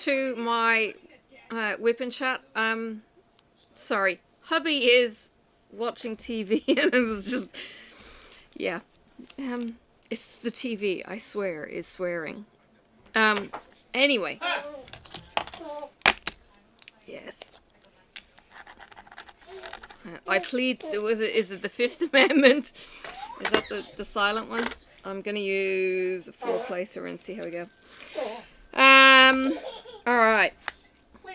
to my WiPnChat. Sorry, hubby is watching TV and it was just, yeah. It's the TV, I swear, is swearing. Anyway. Yes. I plead, is it the Fifth Amendment? Is that the silent one? I'm going to use a four-placer and see how we go. Alright.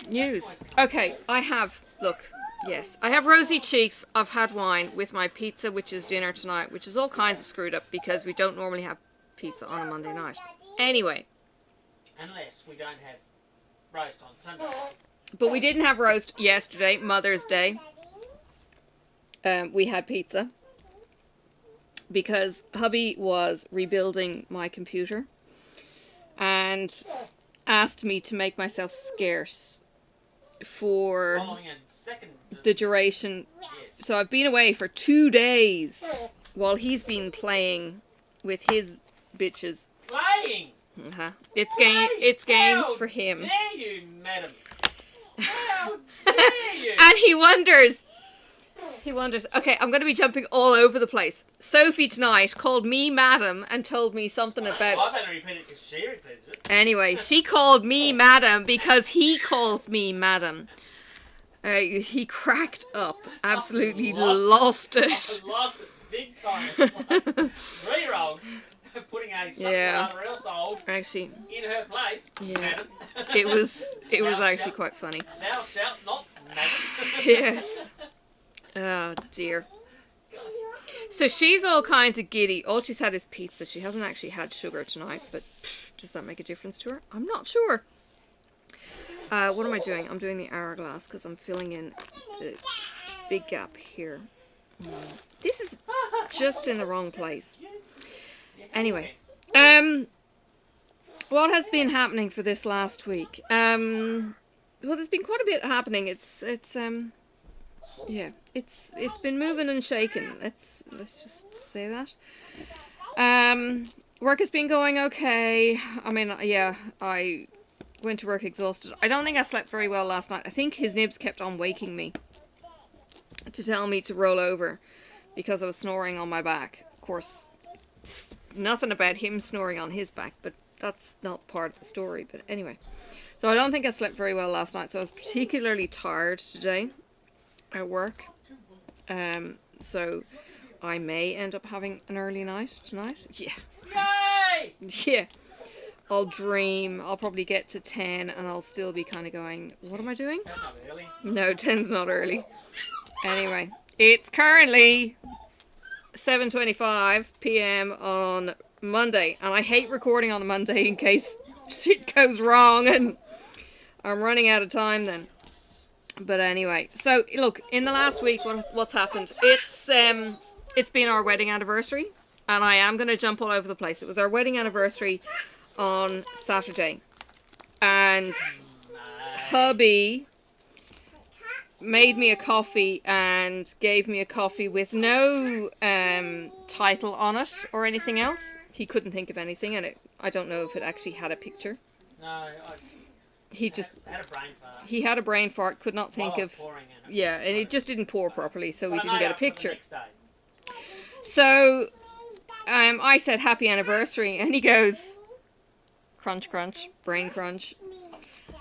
News. Okay, I have, look, yes. I have rosy cheeks. I've had wine with my pizza, which is dinner tonight, which is all kinds of screwed up because we don't normally have pizza on a Monday night. Anyway. Unless we don't have roast on Sunday. But we didn't have roast yesterday, Mother's Day. We had pizza. Because hubby was rebuilding my computer. And asked me to make myself scarce for the duration. Yes. So I've been away for 2 days while he's been playing with his bitches. Playing? It's games for him. How dare you, madam? How dare you? And he wonders, okay, I'm going to be jumping all over the place. Sophie tonight called me madam and told me something about... Well, I better repeat it because she repeated it. Anyway, she called me madam because he calls me madam. He cracked up. Absolutely lost it. Lost it big time. Very wrong. Putting a something else old actually in her place. Yeah. Madam. It was actually quite funny. Thou shalt not, madam. Yes. Oh dear. So she's all kinds of giddy. All she's had is pizza. She hasn't actually had sugar tonight, but does that make a difference to her? I'm not sure. What am I doing? I'm doing the hourglass because I'm filling in the big gap here. This is just in the wrong place. Anyway, what has been happening for this last week? Well, there's been quite a bit happening. It's been moving and shaking. Let's just say that. Work has been going okay. I mean, yeah, I went to work exhausted. I don't think I slept very well last night. I think his nibs kept on waking me to tell me to roll over because I was snoring on my back. Of course, it's nothing about him snoring on his back, but that's not part of the story. But anyway, so I don't think I slept very well last night, so I was particularly tired today at work. So I may end up having an early night tonight. Yeah. Yay! Yeah. I'll dream. I'll probably get to 10 and I'll still be kind of going, what am I doing? That's not early. No, 10's not early. Anyway, it's currently 7:25 p.m. on Monday, and I hate recording on a Monday in case shit goes wrong and I'm running out of time then. But anyway, so look, in the last week, what's happened? It's been our wedding anniversary, and I am going to jump all over the place. It was our wedding anniversary on Saturday, and hubby made me a coffee and gave me a coffee with no title on it or anything else. He couldn't think of anything, and I don't know if it actually had a picture. No, he just had a brain fart. He had a brain fart, could not think of... Yeah, and it just didn't pour properly, so we didn't get a picture. So I said happy anniversary, and he goes, crunch, crunch, brain crunch.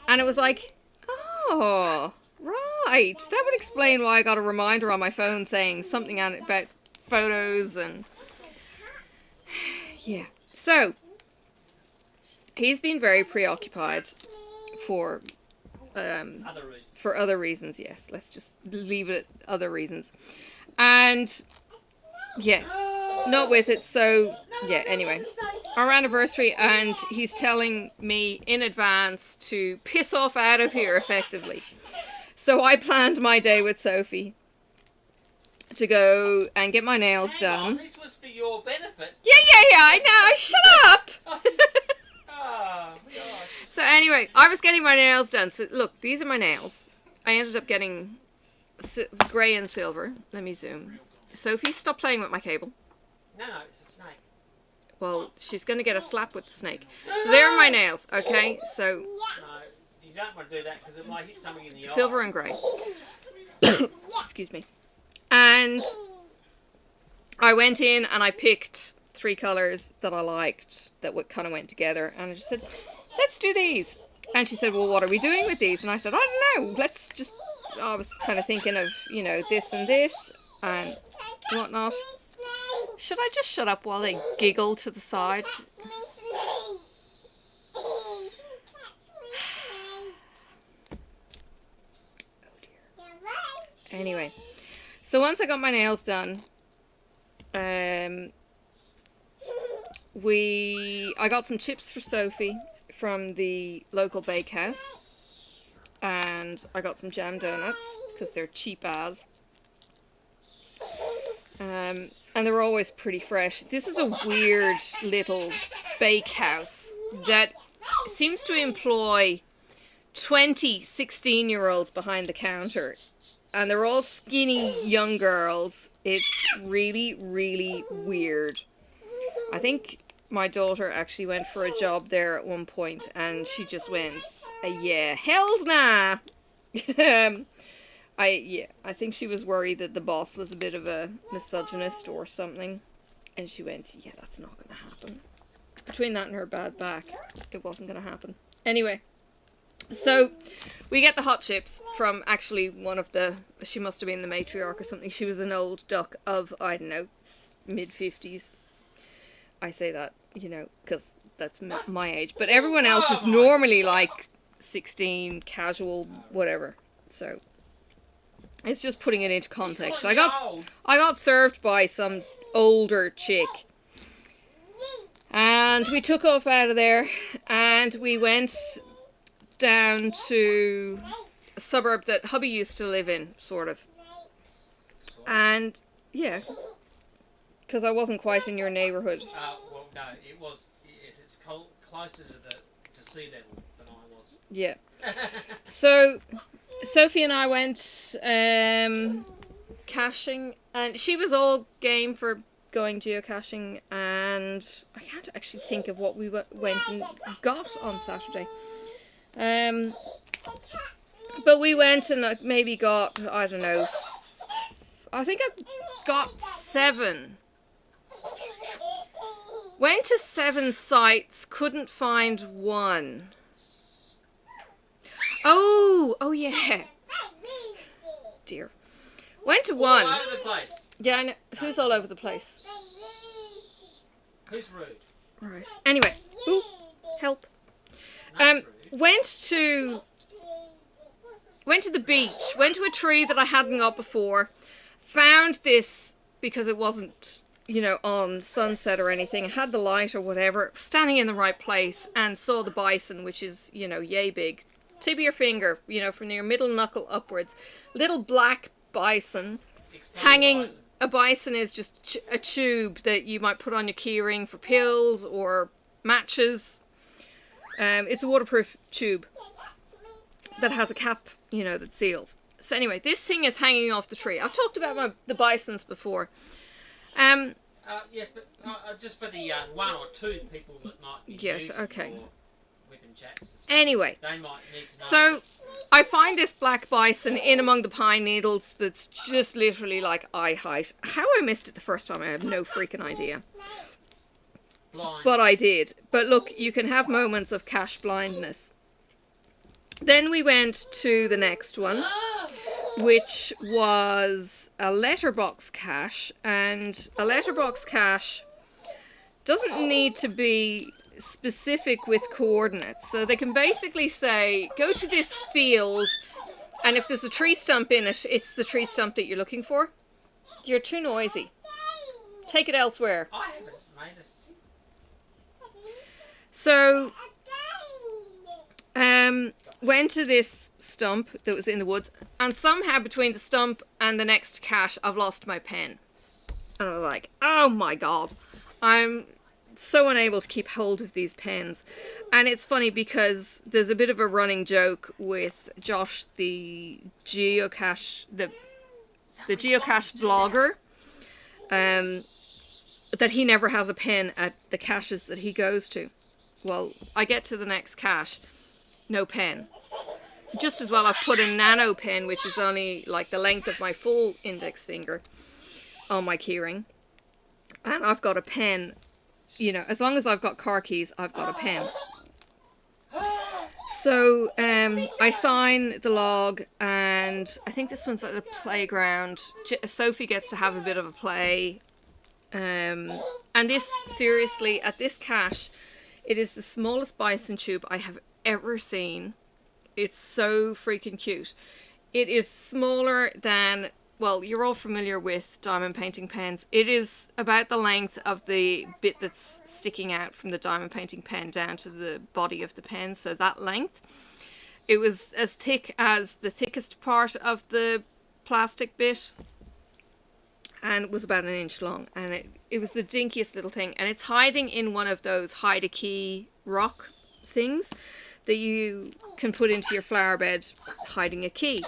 And it was like, oh, right. That would explain why I got a reminder on my phone saying something about photos and... Yeah. So, he's been very preoccupied for other reasons, yes. Let's just leave it at other reasons. And, yeah, not with it. So, yeah, anyway. Our anniversary, and he's telling me in advance to piss off out of here, effectively. So I planned my day with Sophie to go and get my nails done. Hang on, this was for your benefit. Yeah, I know. Shut up! Oh, God. So anyway, I was getting my nails done. So look, these are my nails. I ended up getting grey and silver. Let me zoom. Sophie, stop playing with my cable. No, it's a snake. Well, she's going to get a slap with the snake. So there are my nails, okay? So, you don't want to do that because it might hit something in the eye. Silver and grey. Excuse me. And I went in and I picked 3 colours that I liked that kind of went together. And I just said, let's do these. And she said, well, what are we doing with these? And I said, I don't know. Let's just... I was kind of thinking of, you know, this and this and whatnot. Should I just shut up while they giggle to the side? Oh dear. Anyway, so once I got my nails done, I got some chips for Sophie from the local bakehouse, and I got some jam donuts because they're cheap as. And they're always pretty fresh. This is a weird little bakehouse that seems to employ 20 16-year-olds behind the counter. And they're all skinny young girls. It's really, really weird. I think my daughter actually went for a job there at one point, and she just went, yeah, hell's nah. I think she was worried that the boss was a bit of a misogynist or something. And she went, yeah, that's not going to happen. Between that and her bad back, it wasn't going to happen. Anyway, so we get the hot chips from actually one of the... She must have been the matriarch or something. She was an old duck of, I don't know, mid-50s. I say that, you know, because that's my age. But everyone else is normally like 16, casual, whatever. So... it's just putting it into context. I got served by some older chick. And we took off out of there and we went down to a suburb that hubby used to live in, sort of. And, yeah. Because I wasn't quite in your neighbourhood. Well, no, it was... Yes, it's closer to sea level than I was. Yeah. So... Sophie and I went caching, and she was all game for going geocaching, and I can't actually think of what we went and got on Saturday. But we went and maybe got, I don't know, I think I got 7. Went to 7 sites, couldn't find 1. Oh yeah. Dear. Went to 1. All over the place. Yeah, I know. Who's all over the place? Who's rude? Right. Anyway. Ooh, help. Went to the beach. Went to a tree that I hadn't got before. Found this because it wasn't, you know, on sunset or anything. I had the light or whatever. Standing in the right place and saw the bison, which is, you know, yay big. Tip of your finger, you know, from your middle knuckle upwards. Little black bison hanging. Bison. A bison is just a tube that you might put on your keyring for pills or matches. It's a waterproof tube that has a cap, you know, that seals. So anyway, this thing is hanging off the tree. I've talked about the bisons before. Yes, but just for the 1 or 2 people that might be okay. Anyway, they might need to know. So I find this black bison in among the pine needles that's just literally like eye height. How I missed it the first time, I have no freaking idea. Blind. But I did. But look, you can have moments of cache blindness. Then we went to the next one, which was a letterbox cache. And a letterbox cache doesn't need to be specific with coordinates. So they can basically say, go to this field, and if there's a tree stump in it, it's the tree stump that you're looking for. You're too noisy. Take it elsewhere. I haven't made a... So, went to this stump that was in the woods, and somehow between the stump and the next cache, I've lost my pen. And I was like, oh my god, I'm so unable to keep hold of these pens. And it's funny because there's a bit of a running joke with Josh, the geocache, the geocache vlogger, that he never has a pen at the caches that he goes to. Well, I get to the next cache, no pen. just as well I've put a nano pen, which is only like the length of my full index finger, on my keyring. And I've got a pen, you know, as long as I've got car keys, I've got a pen. So I sign the log, and I think this one's at the playground. Sophie gets to have a bit of a play. And this, seriously, at this cache, it is the smallest bison tube I have ever seen. It's so freaking cute. It is smaller than, well, you're all familiar with diamond painting pens. It is about the length of the bit that's sticking out from the diamond painting pen down to the body of the pen, so that length. It was as thick as the thickest part of the plastic bit, and it was about 1 inch long, and it was the dinkiest little thing, and it's hiding in one of those hide a key rock things that you can put into your flower bed, hiding a key.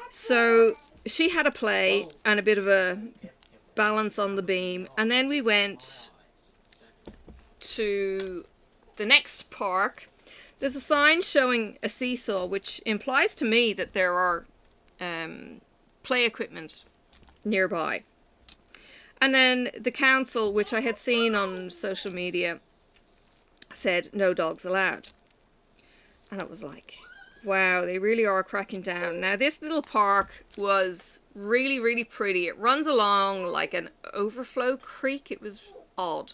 So she had a play and a bit of a balance on the beam, and then we went to the next park. There's a sign showing a seesaw, which implies to me that there are play equipment nearby. And then the council, which I had seen on social media, said no dogs allowed. And I was like, wow, they really are cracking down. Now, this little park was really, really pretty. It runs along like an overflow creek. It was odd.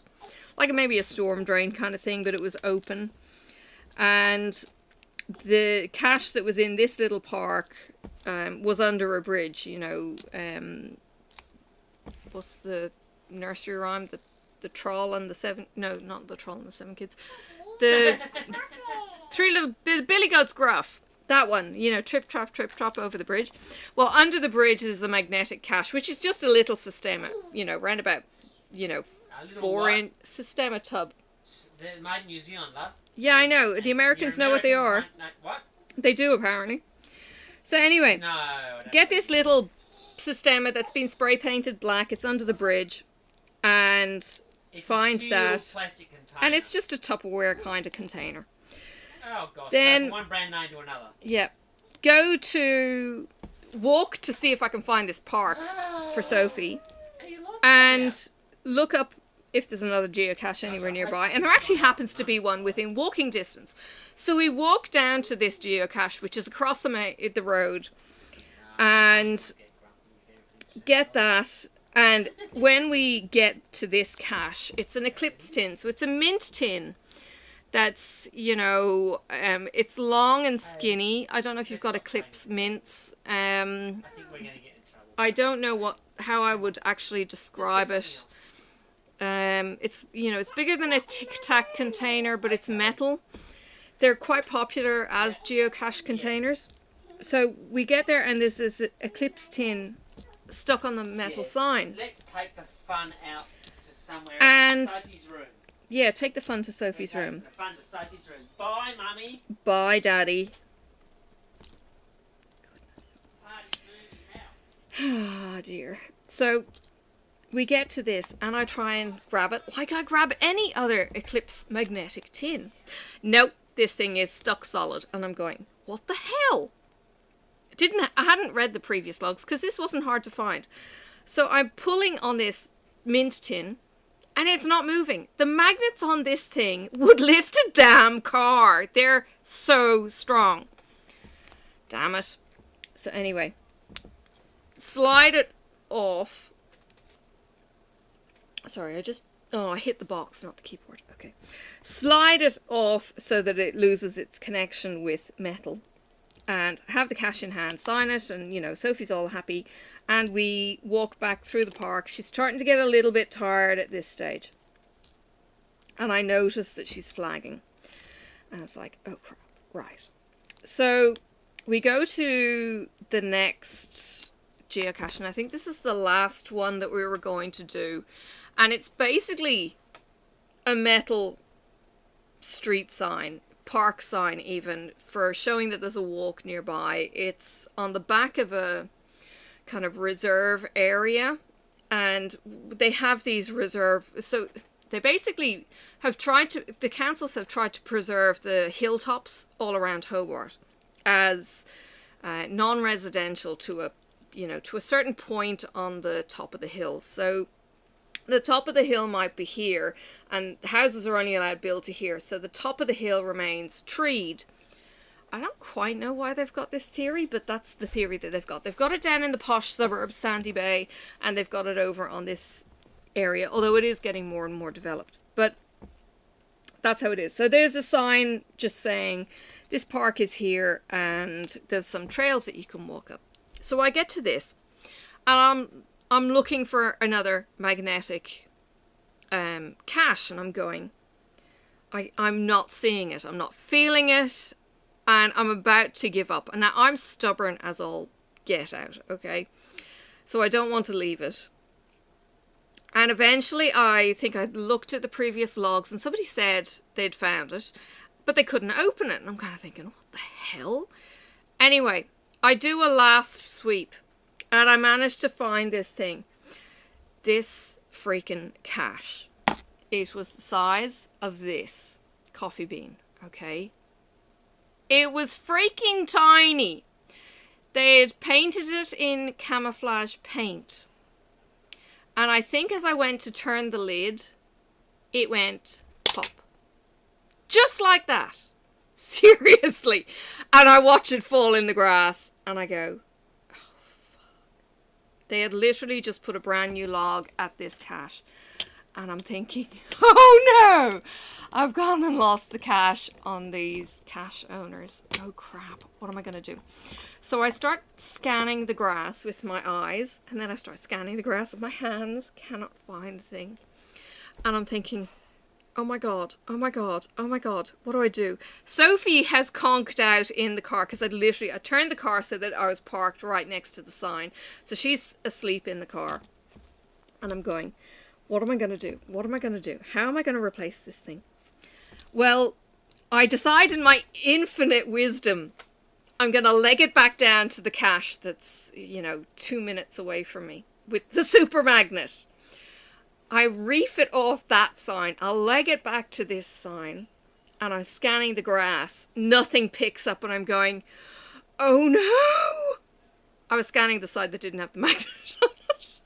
Like maybe a storm drain kind of thing, but it was open. And the cache that was in this little park was under a bridge, you know. What's the nursery rhyme? The troll and the seven... No, not the troll and the seven kids. The Billy Goat's Gruff. That one, you know, trip, trap over the bridge. Well, under the bridge is a magnetic cache, which is just a little Systema, you know, round about, you know, 4-inch Systema tub. They're made in New Zealand, love. Yeah, I know. The Americans know what they are. What? They do, apparently. So anyway, No, I don't get this little Systema that's been spray painted black. It's under the bridge. And it's find a sealed that. plastic container. And it's just a Tupperware kind of container. Oh, gosh. Then, from one brand name to another. Yeah. Walk to see if I can find this park for Sophie. And look up if there's another geocache anywhere nearby. And there actually happens to be one within walking distance. So we walk down to this geocache, which is across the road. And get that. And when we get to this cache, it's an Eclipse tin. So it's a mint tin. That's, you know, it's long and skinny. I don't know if you've got Eclipse mints. I think we're going to get in trouble. I don't know how I would actually describe it. It's, you know, it's bigger than a Tic Tac container, but it's metal. They're quite popular as geocache containers. So we get there, and there's this Eclipse tin stuck on the metal sign. Let's take the fun out to somewhere. And Sophie's room. yeah, take the fun to Sophie's room. The fun to Sophie's room. Bye, Mummy. Bye, Daddy. Ah, dear. So we get to this, and I try and grab it like I grab any other Eclipse magnetic tin. Nope, this thing is stuck solid, and I'm going, what the hell? I hadn't read the previous logs because this wasn't hard to find. So I'm pulling on this mint tin, and it's not moving. The magnets on this thing would lift a damn car. They're so strong. Damn it. So anyway, slide it off. Sorry, I hit the box, not the keyboard. Okay. Slide it off so that it loses its connection with metal. And have the cache in hand, sign it, and, you know, Sophie's all happy. And we walk back through the park. She's starting to get a little bit tired at this stage. And I notice that she's flagging. And it's like, oh crap, right. So we go to the next geocache, and I think this is the last one that we were going to do. And it's basically a metal street sign. Park sign even, for showing that there's a walk nearby. It's on the back of a kind of reserve area, and they have these reserve, so They basically have tried to, the councils have tried to preserve the hilltops all around Hobart as non-residential to a, you know, to a certain point on the top of the hill. So the top of the hill might be here, and the houses are only allowed built to here. So the top of the hill remains treed. I don't quite know why they've got this theory, but that's the theory that they've got. They've got it down in the posh suburbs, Sandy Bay, and they've got it over on this area, although it is getting more and more developed. But that's how it is. So there's a sign just saying this park is here, and there's some trails that you can walk up. So I get to this, and I'm looking for another magnetic cache, and I'm going, I'm not seeing it. I'm not feeling it. And I'm about to give up. And now I'm stubborn as all get out, okay? So I don't want to leave it. And eventually I think I looked at the previous logs and somebody said they'd found it, but they couldn't open it. And I'm kind of thinking, what the hell? Anyway, I do a last sweep and I managed to find this thing. This freaking cache. It was the size of this coffee bean, okay? It was freaking tiny. They had painted it in camouflage paint. And I think as I went to turn the lid, it went pop. Just like that. Seriously. And I watch it fall in the grass and I go, oh, fuck. They had literally just put a brand new log at this cache. And I'm thinking, oh no, I've gone and lost the cache on these cache owners. Oh crap, what am I going to do? So I start scanning the grass with my eyes, and then I start scanning the grass with my hands. Cannot find the thing. And I'm thinking, oh my god, oh my god, oh my god, what do I do? Sophie has conked out in the car, because I turned the car so that I was parked right next to the sign. So she's asleep in the car. And I'm going, what am I going to do? What am I going to do? How am I going to replace this thing? Well, I decide in my infinite wisdom, I'm going to leg it back down to the cache that's, 2 minutes away from me with the super magnet. I reef it off that sign. I'll leg it back to this sign and I'm scanning the grass. Nothing picks up and I'm going, oh no! I was scanning the side that didn't have the magnet on it.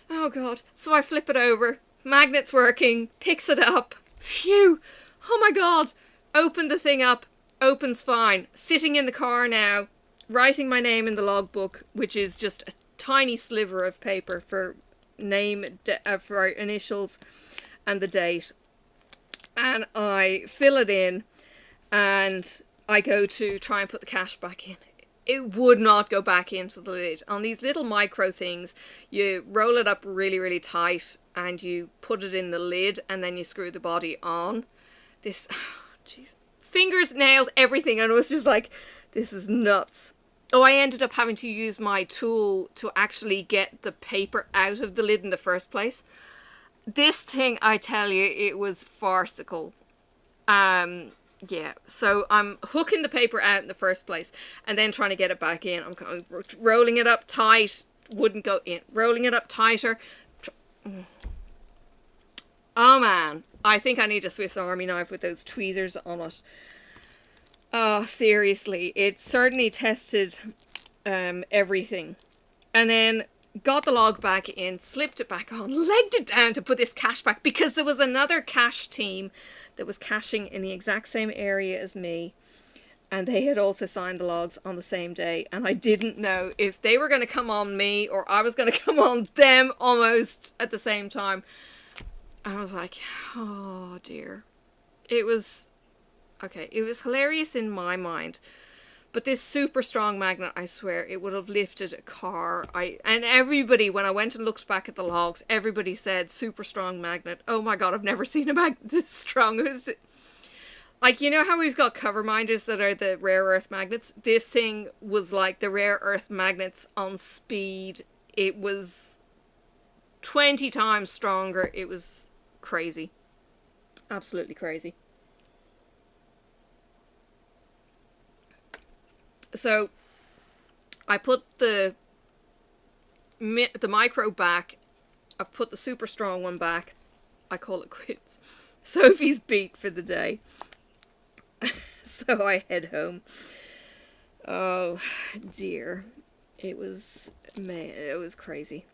Oh god. So I flip it over. Magnet's working. Picks it up. Phew. Oh my god. Open the thing up. Opens fine. Sitting in the car now. Writing my name in the logbook, which is just a tiny sliver of paper for name, for initials and the date. And I fill it in and I go to try and put the cache back in. It would not go back into the lid. On these little micro things, you roll it up really, really tight and you put it in the lid and then you screw the body on. This, jeez, fingers, nails, everything. And it was just like, this is nuts. Oh, I ended up having to use my tool to actually get the paper out of the lid in the first place. This thing, I tell you, it was farcical. Yeah, so I'm hooking the paper out in the first place and then trying to get it back in. I'm kind of rolling it up tight, wouldn't go in. Rolling it up tighter. Oh man, I think I need a Swiss Army knife with those tweezers on it. Oh, seriously, it certainly tested everything. And then got the log back in, slipped it back on, legged it down to put this cache back because there was another cache team that was caching in the exact same area as me. And they had also signed the logs on the same day. And I didn't know if they were going to come on me or I was going to come on them almost at the same time. I was like, oh dear. It was, okay, it was hilarious in my mind. But this super strong magnet, I swear, it would have lifted a car. And everybody, when I went and looked back at the logs, everybody said super strong magnet. Oh my god, I've never seen a magnet this strong. It was, like, you know how we've got cover minders that are the rare earth magnets? This thing was like the rare earth magnets on speed. It was 20 times stronger. It was crazy. Absolutely crazy. So I put the micro back I've put the super strong one back. I call it quits. Sophie's beat for the day. So I head home. Oh dear. It was crazy.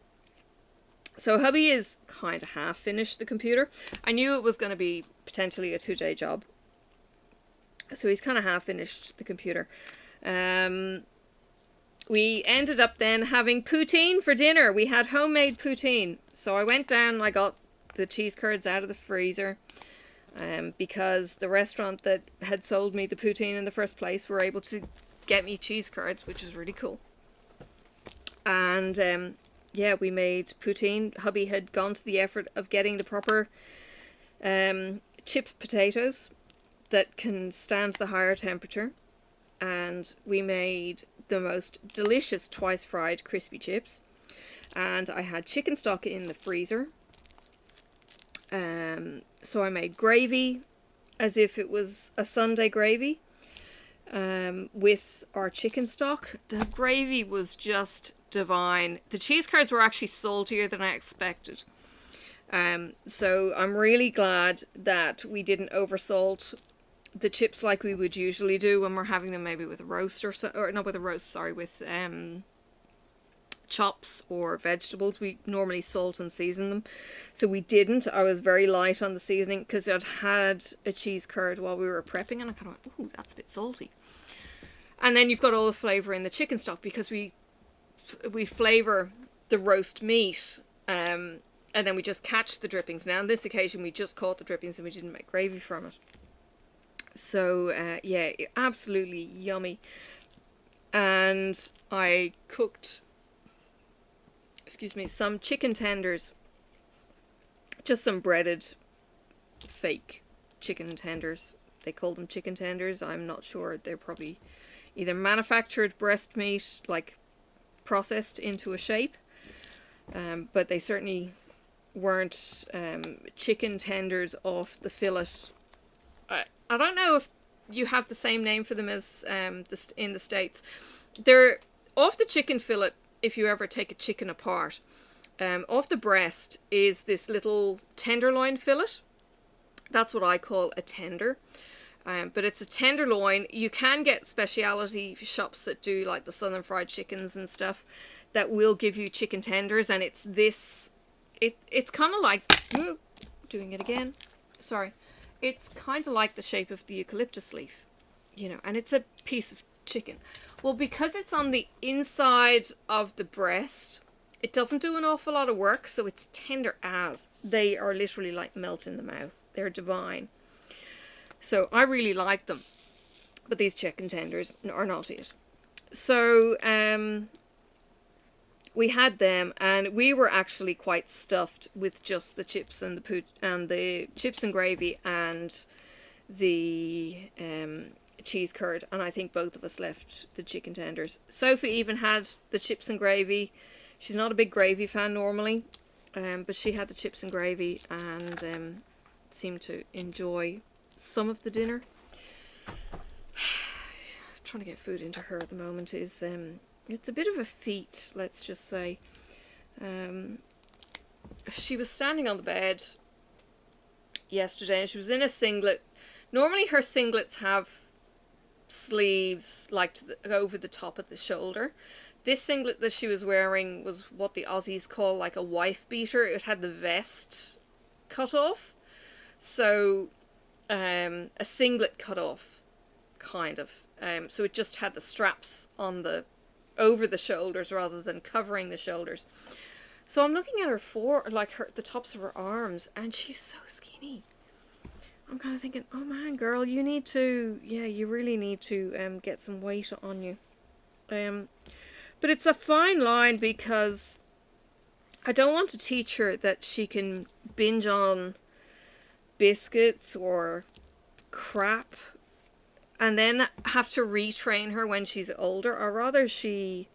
So hubby is kind of half finished the computer. I knew it was going to be potentially a 2-day job. So he's kind of half finished the computer. We ended up then having poutine for dinner. We had homemade poutine. So I went down and I got the cheese curds out of the freezer. Because the restaurant that had sold me the poutine in the first place were able to get me cheese curds, which is really cool. And yeah, we made poutine. Hubby had gone to the effort of getting the proper chip potatoes that can stand the higher temperature. And we made the most delicious twice fried crispy chips. And I had chicken stock in the freezer. So I made gravy as if it was a Sunday gravy with our chicken stock. The gravy was just divine. The cheese curds were actually saltier than I expected. So I'm really glad that we didn't oversalt the chips like we would usually do when we're having them maybe with a roast or not with a roast, sorry, with chops or vegetables. We normally salt and season them, so we didn't. I was very light on the seasoning because I'd had a cheese curd while we were prepping and I kind of went, ooh, that's a bit salty. And then you've got all the flavour in the chicken stock because we flavour the roast meat and then we just catch the drippings. Now on this occasion we just caught the drippings and we didn't make gravy from it. So yeah, absolutely yummy. And I cooked, excuse me, some chicken tenders. Just some breaded fake chicken tenders. They call them chicken tenders. I'm not sure. They're probably either manufactured breast meat, like processed into a shape. But they certainly weren't chicken tenders off the fillet. I don't know if you have the same name for them as in the States. They're off the chicken fillet. If you ever take a chicken apart, off the breast is this little tenderloin fillet. That's what I call a tender. But it's a tenderloin. You can get speciality shops that do like the Southern Fried Chickens and stuff that will give you chicken tenders, and it's this. It's kind of like doing it again. Sorry. It's kind of like the shape of the eucalyptus leaf, you know, and it's a piece of chicken. Well, because it's on the inside of the breast, it doesn't do an awful lot of work, so it's tender as. They are literally like melt in the mouth. They're divine. So I really like them, but these chicken tenders are not it. So we had them, and we were actually quite stuffed with just the chips and the chips and gravy and the cheese curd, and I think both of us left the chicken tenders. Sophie even had the chips and gravy. She's not a big gravy fan normally, but she had the chips and gravy and seemed to enjoy some of the dinner. Trying to get food into her at the moment is it's a bit of a feat, let's just say. She was standing on the bed yesterday and she was in a singlet. Normally her singlets have sleeves like over the top of the shoulder. This singlet that she was wearing was what the Aussies call like a wife beater. It had the vest cut off. So a singlet cut off, kind of. So it just had the straps on the over the shoulders rather than covering the shoulders. So I'm looking at her the tops of her arms, and she's so skinny. I'm kind of thinking, oh man, girl, you need to, yeah, you really need to get some weight on you. But it's a fine line because I don't want to teach her that she can binge on biscuits or crap and then have to retrain her when she's older, or rather she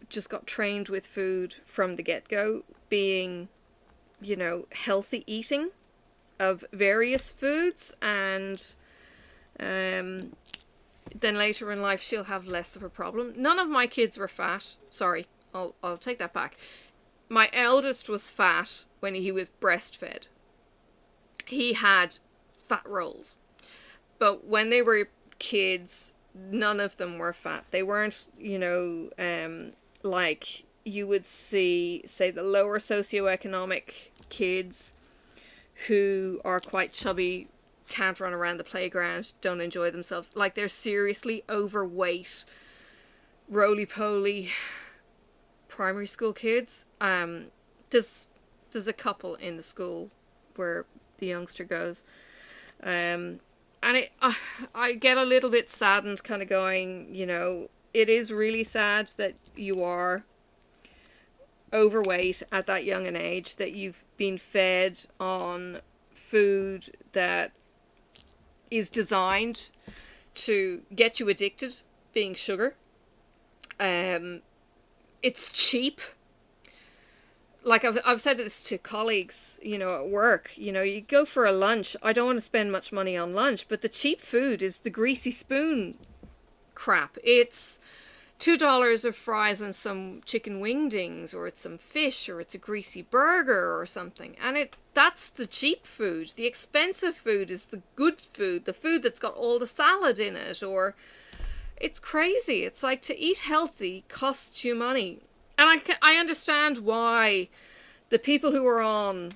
just got trained with food from the get-go, being, you know, healthy eating of various foods, and then later in life she'll have less of a problem. None of my kids were fat. Sorry, I'll take that back. My eldest was fat when he was breastfed. He had fat rolls. But when they were kids, none of them were fat. They weren't, you know, like you would see, say, the lower socioeconomic kids who are quite chubby, can't run around the playground, don't enjoy themselves. Like, they're seriously overweight, roly-poly primary school kids. There's a couple in the school where the youngster goes. And I get a little bit saddened, kind of going, you know, it is really sad that you are overweight at that young an age, that you've been fed on food that is designed to get you addicted, being sugar. It's cheap. Like I've said this to colleagues, you know, at work, you know, you go for a lunch. I don't want to spend much money on lunch, but the cheap food is the greasy spoon crap. It's $2 of fries and some chicken wingdings, or it's some fish, or it's a greasy burger or something. And that's the cheap food. The expensive food is the good food, the food that's got all the salad in it, or it's crazy. It's like, to eat healthy costs you money. And I understand why the people who are on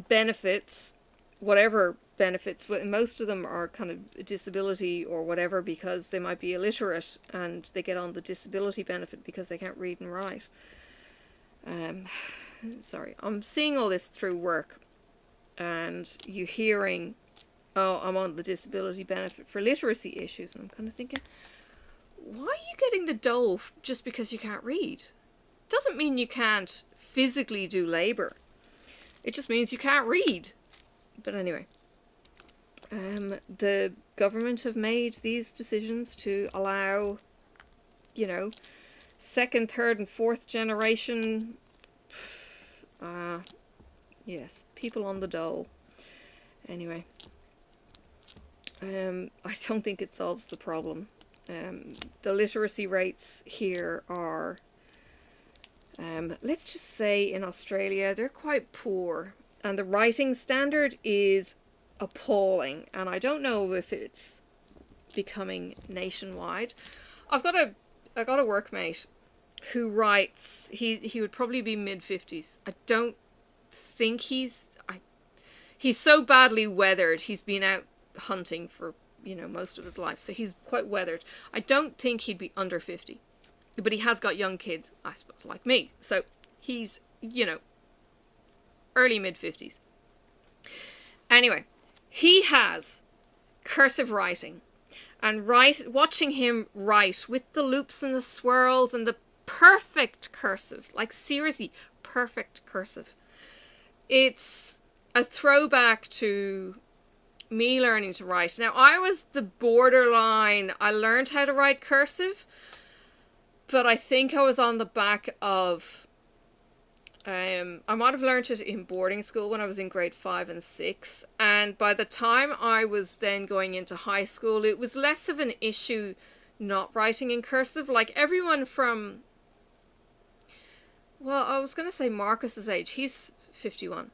benefits, whatever benefits, most of them are kind of disability or whatever, because they might be illiterate and they get on the disability benefit because they can't read and write. Sorry, I'm seeing all this through work, and you hearing, oh, I'm on the disability benefit for literacy issues, and I'm kind of thinking, why are you getting the dole just because you can't read? Doesn't mean you can't physically do labor. It just means you can't read. But anyway, the government have made these decisions to allow, you know, second, third, and fourth generation, yes, people on the dole. Anyway, I don't think it solves the problem. The literacy rates here are, let's just say in Australia, they're quite poor. And the writing standard is appalling. And I don't know if it's becoming nationwide. I got a workmate who writes, he would probably be mid-50s. I don't think he's so badly weathered. He's been out hunting for, you know, most of his life, so he's quite weathered. I don't think he'd be under 50, but he has got young kids, I suppose, like me, so he's, you know, early mid-50s. Anyway, he has cursive writing, and watching him write with the loops and the swirls and the perfect cursive, like seriously perfect cursive, it's a throwback to me learning to write. Now, I was the borderline. I learned how to write cursive, but I think I was on the back of, I might have learned it in boarding school when I was in grade 5 and 6. And by the time I was then going into high school, it was less of an issue not writing in cursive. Like everyone from, well, I was going to say Marcus's age. He's 51.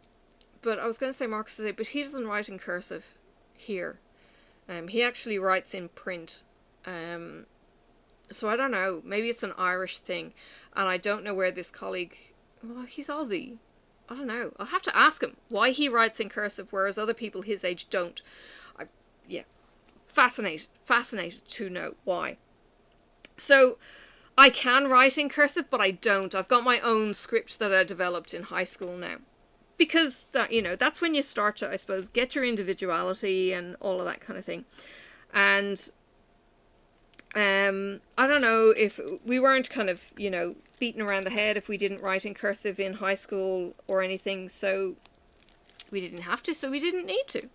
But I was going to say Marcus's age, but he doesn't write in cursive here. He actually writes in print. So I don't know, maybe it's an Irish thing, and I don't know where this colleague, well, he's Aussie, I don't know, I'll have to ask him why he writes in cursive whereas other people his age don't. Yeah, fascinated to know why. So I can write in cursive, but I don't. I've got my own script that I developed in high school now. Because, that, you know, that's when you start to, I suppose, get your individuality and all of that kind of thing. And I don't know if we weren't kind of, you know, beaten around the head if we didn't write in cursive in high school or anything. So we didn't have to, so we didn't need to.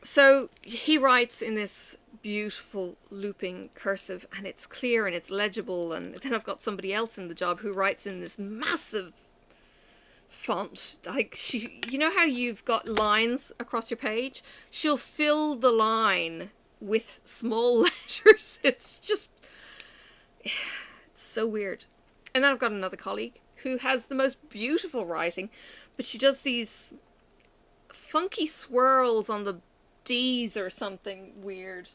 So he writes in this beautiful looping cursive, and it's clear and it's legible. And then I've got somebody else in the job who writes in this massive font, like she, you know how you've got lines across your page, she'll fill the line with small letters. It's just, it's so weird. And then I've got another colleague who has the most beautiful writing, but she does these funky swirls on the D's or something weird.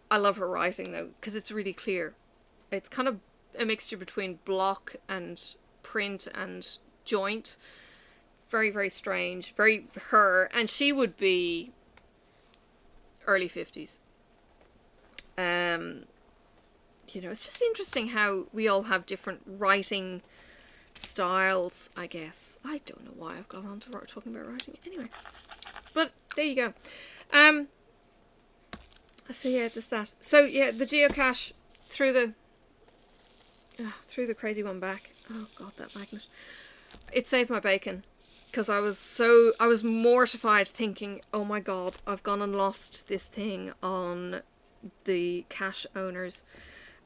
I love her writing though, because it's really clear. It's kind of a mixture between block and print and joint. Very, very strange. Very her. And she would be early 50s. You know, it's just interesting how we all have different writing styles, I guess. I don't know why I've got on to talking about writing. Anyway. But there you go. So yeah, there's that. So yeah, the geocache through the crazy one back. Oh god, that magnet. It saved my bacon. Because I was mortified thinking, oh my god, I've gone and lost this thing on the cache owners.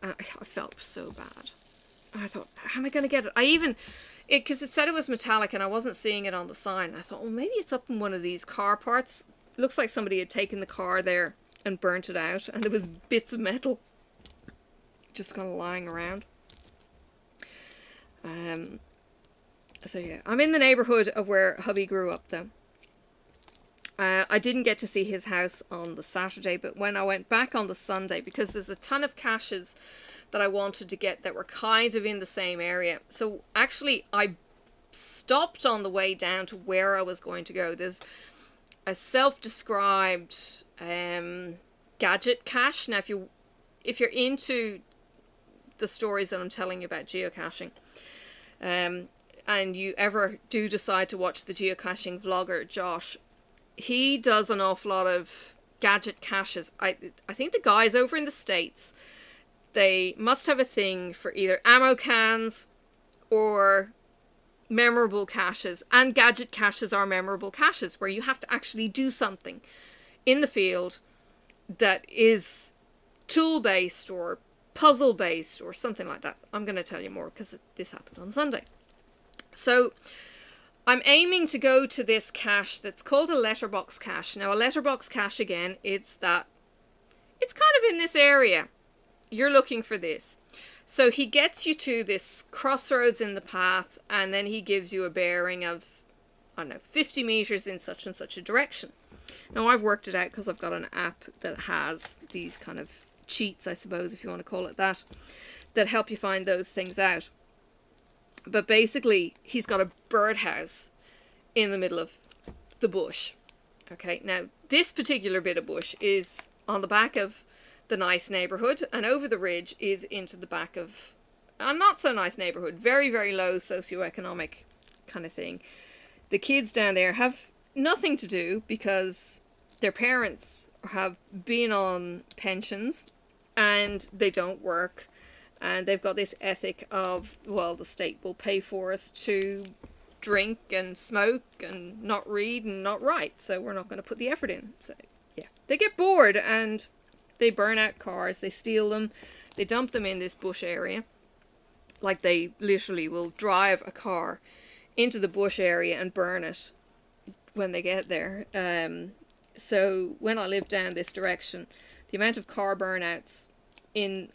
And I felt so bad. I thought, how am I going to get it? Because it said it was metallic and I wasn't seeing it on the sign. I thought, well, maybe it's up in one of these car parts. It looks like somebody had taken the car there and burnt it out. And there was bits of metal just kind of lying around. So yeah, I'm in the neighbourhood of where hubby grew up though. I didn't get to see his house on the Saturday, but when I went back on the Sunday, because there's a ton of caches that I wanted to get that were kind of in the same area. So actually I stopped on the way down to where I was going to go. There's a self-described gadget cache. Now if you're into the stories that I'm telling you about geocaching, and you ever do decide to watch the geocaching vlogger Josh, he does an awful lot of gadget caches. I think the guys over in the States, they must have a thing for either ammo cans or memorable caches. And gadget caches are memorable caches where you have to actually do something in the field that is tool-based or puzzle-based or something like that. I'm going to tell you more because this happened on Sunday. So I'm aiming to go to this cache that's called a letterbox cache. Now a letterbox cache, again, it's kind of in this area. You're looking for this. So he gets you to this crossroads in the path and then he gives you a bearing of, I don't know, 50 meters in such and such a direction. Now I've worked it out because I've got an app that has these kind of cheats, I suppose, if you want to call it that help you find those things out. But basically, he's got a birdhouse in the middle of the bush. Okay, now this particular bit of bush is on the back of the nice neighbourhood, and over the ridge is into the back of a not so nice neighbourhood. Very, very low socioeconomic kind of thing. The kids down there have nothing to do because their parents have been on pensions and they don't work. And they've got this ethic of, well, the state will pay for us to drink and smoke and not read and not write. So we're not going to put the effort in. So, yeah. They get bored and they burn out cars. They steal them. They dump them in this bush area. Like they literally will drive a car into the bush area and burn it when they get there. So when I lived down this direction, the amount of car burnouts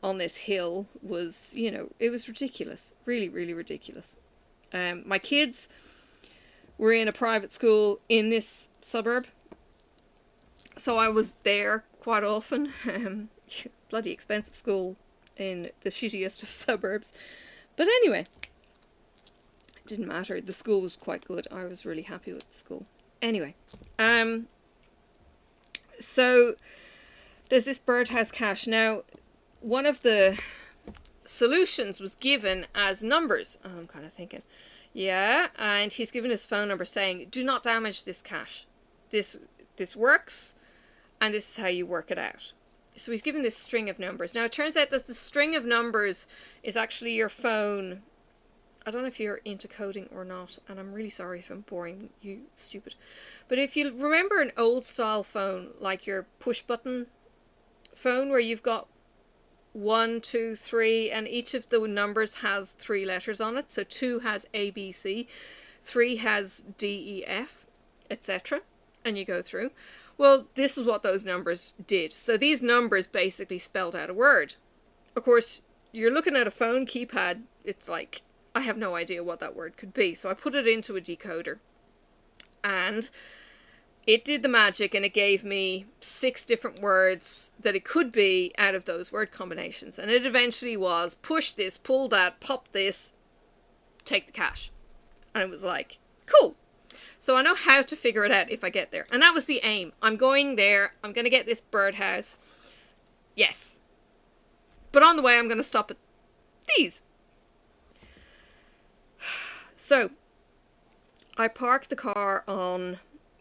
on this hill was, you know, it was ridiculous. Really, really ridiculous. My kids were in a private school in this suburb, so I was there quite often. Bloody expensive school in the shittiest of suburbs. But anyway, it didn't matter. The school was quite good. I was really happy with the school. Anyway, so there's this birdhouse cache. Now, one of the solutions was given as numbers. And I'm kind of thinking, yeah, and he's given his phone number saying, do not damage this cache. This works, and this is how you work it out. So he's given this string of numbers. Now, it turns out that the string of numbers is actually your phone. I don't know if you're into coding or not, and I'm really sorry if I'm boring you stupid. But if you remember an old style phone, like your push button phone, where you've got 1, 2, 3, and each of the numbers has 3 letters on it. So 2 has A, B, C, 3 has D, E, F, etc. And you go through. Well, this is what those numbers did. So these numbers basically spelled out a word. Of course, you're looking at a phone keypad, it's like, I have no idea what that word could be. So I put it into a decoder, and it did the magic, and it gave me 6 different words that it could be out of those word combinations. And it eventually was push this, pull that, pop this, take the cash. And it was like, cool. So I know how to figure it out if I get there. And that was the aim. I'm going there. I'm going to get this birdhouse. Yes. But on the way, I'm going to stop at these. So I parked the car on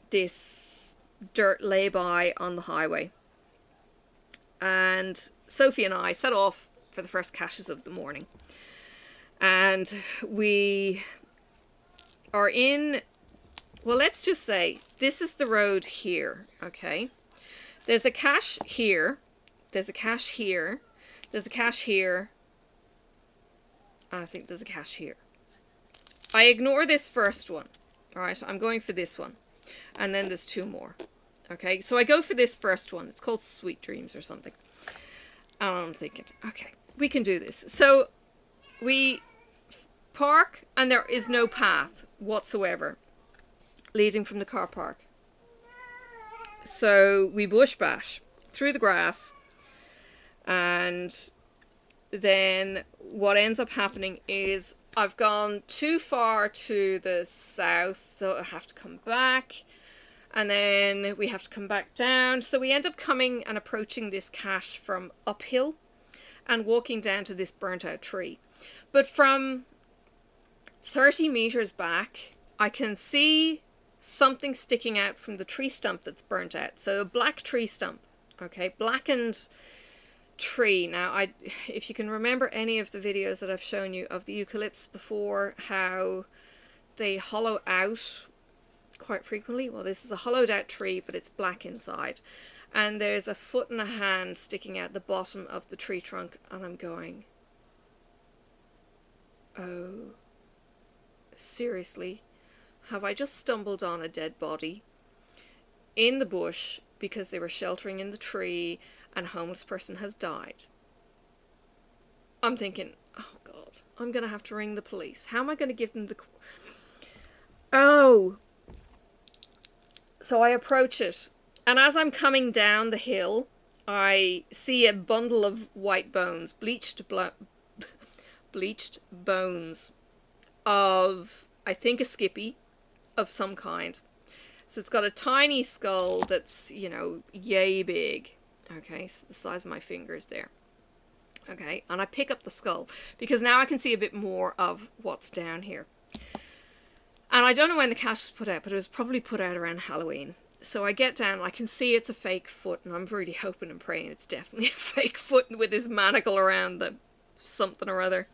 this dirt lay-by on the highway, and Sophie and I set off for the first caches of the morning, and we are in, well, let's just say this is the road here. Okay, there's a cache here, there's a cache here, there's a cache here, and I think there's a cache here. I ignore this first one. All right, I'm going for this one. And then there's 2 more. Okay, so I go for this first one. It's called Sweet Dreams or something. And I'm thinking, okay, we can do this. So we park, and there is no path whatsoever leading from the car park. So we bush bash through the grass, and then what ends up happening is I've gone too far to the south, so I have to come back, and then we have to come back down. So we end up coming and approaching this cache from uphill and walking down to this burnt out tree. But from 30 meters back, I can see something sticking out from the tree stump that's burnt out. So a black tree stump, okay, blackened tree. Now, if you can remember any of the videos that I've shown you of the eucalypts before, how they hollow out quite frequently. Well, this is a hollowed out tree, but it's black inside, and there's a foot and a hand sticking out the bottom of the tree trunk, and I'm going, oh, seriously, have I just stumbled on a dead body in the bush because they were sheltering in the tree and a homeless person has died? I'm thinking, oh God, I'm going to have to ring the police. How am I going to give them the... Oh. So I approach it, and as I'm coming down the hill, I see a bundle of white bones, bleached bones of, I think, a skippy of some kind. So it's got a tiny skull that's, you know, yay big. Okay, so the size of my fingers there. Okay, and I pick up the skull because now I can see a bit more of what's down here. And I don't know when the cache was put out, but it was probably put out around Halloween. So I get down and I can see it's a fake foot, and I'm really hoping and praying it's definitely a fake foot with this manacle around the something or other.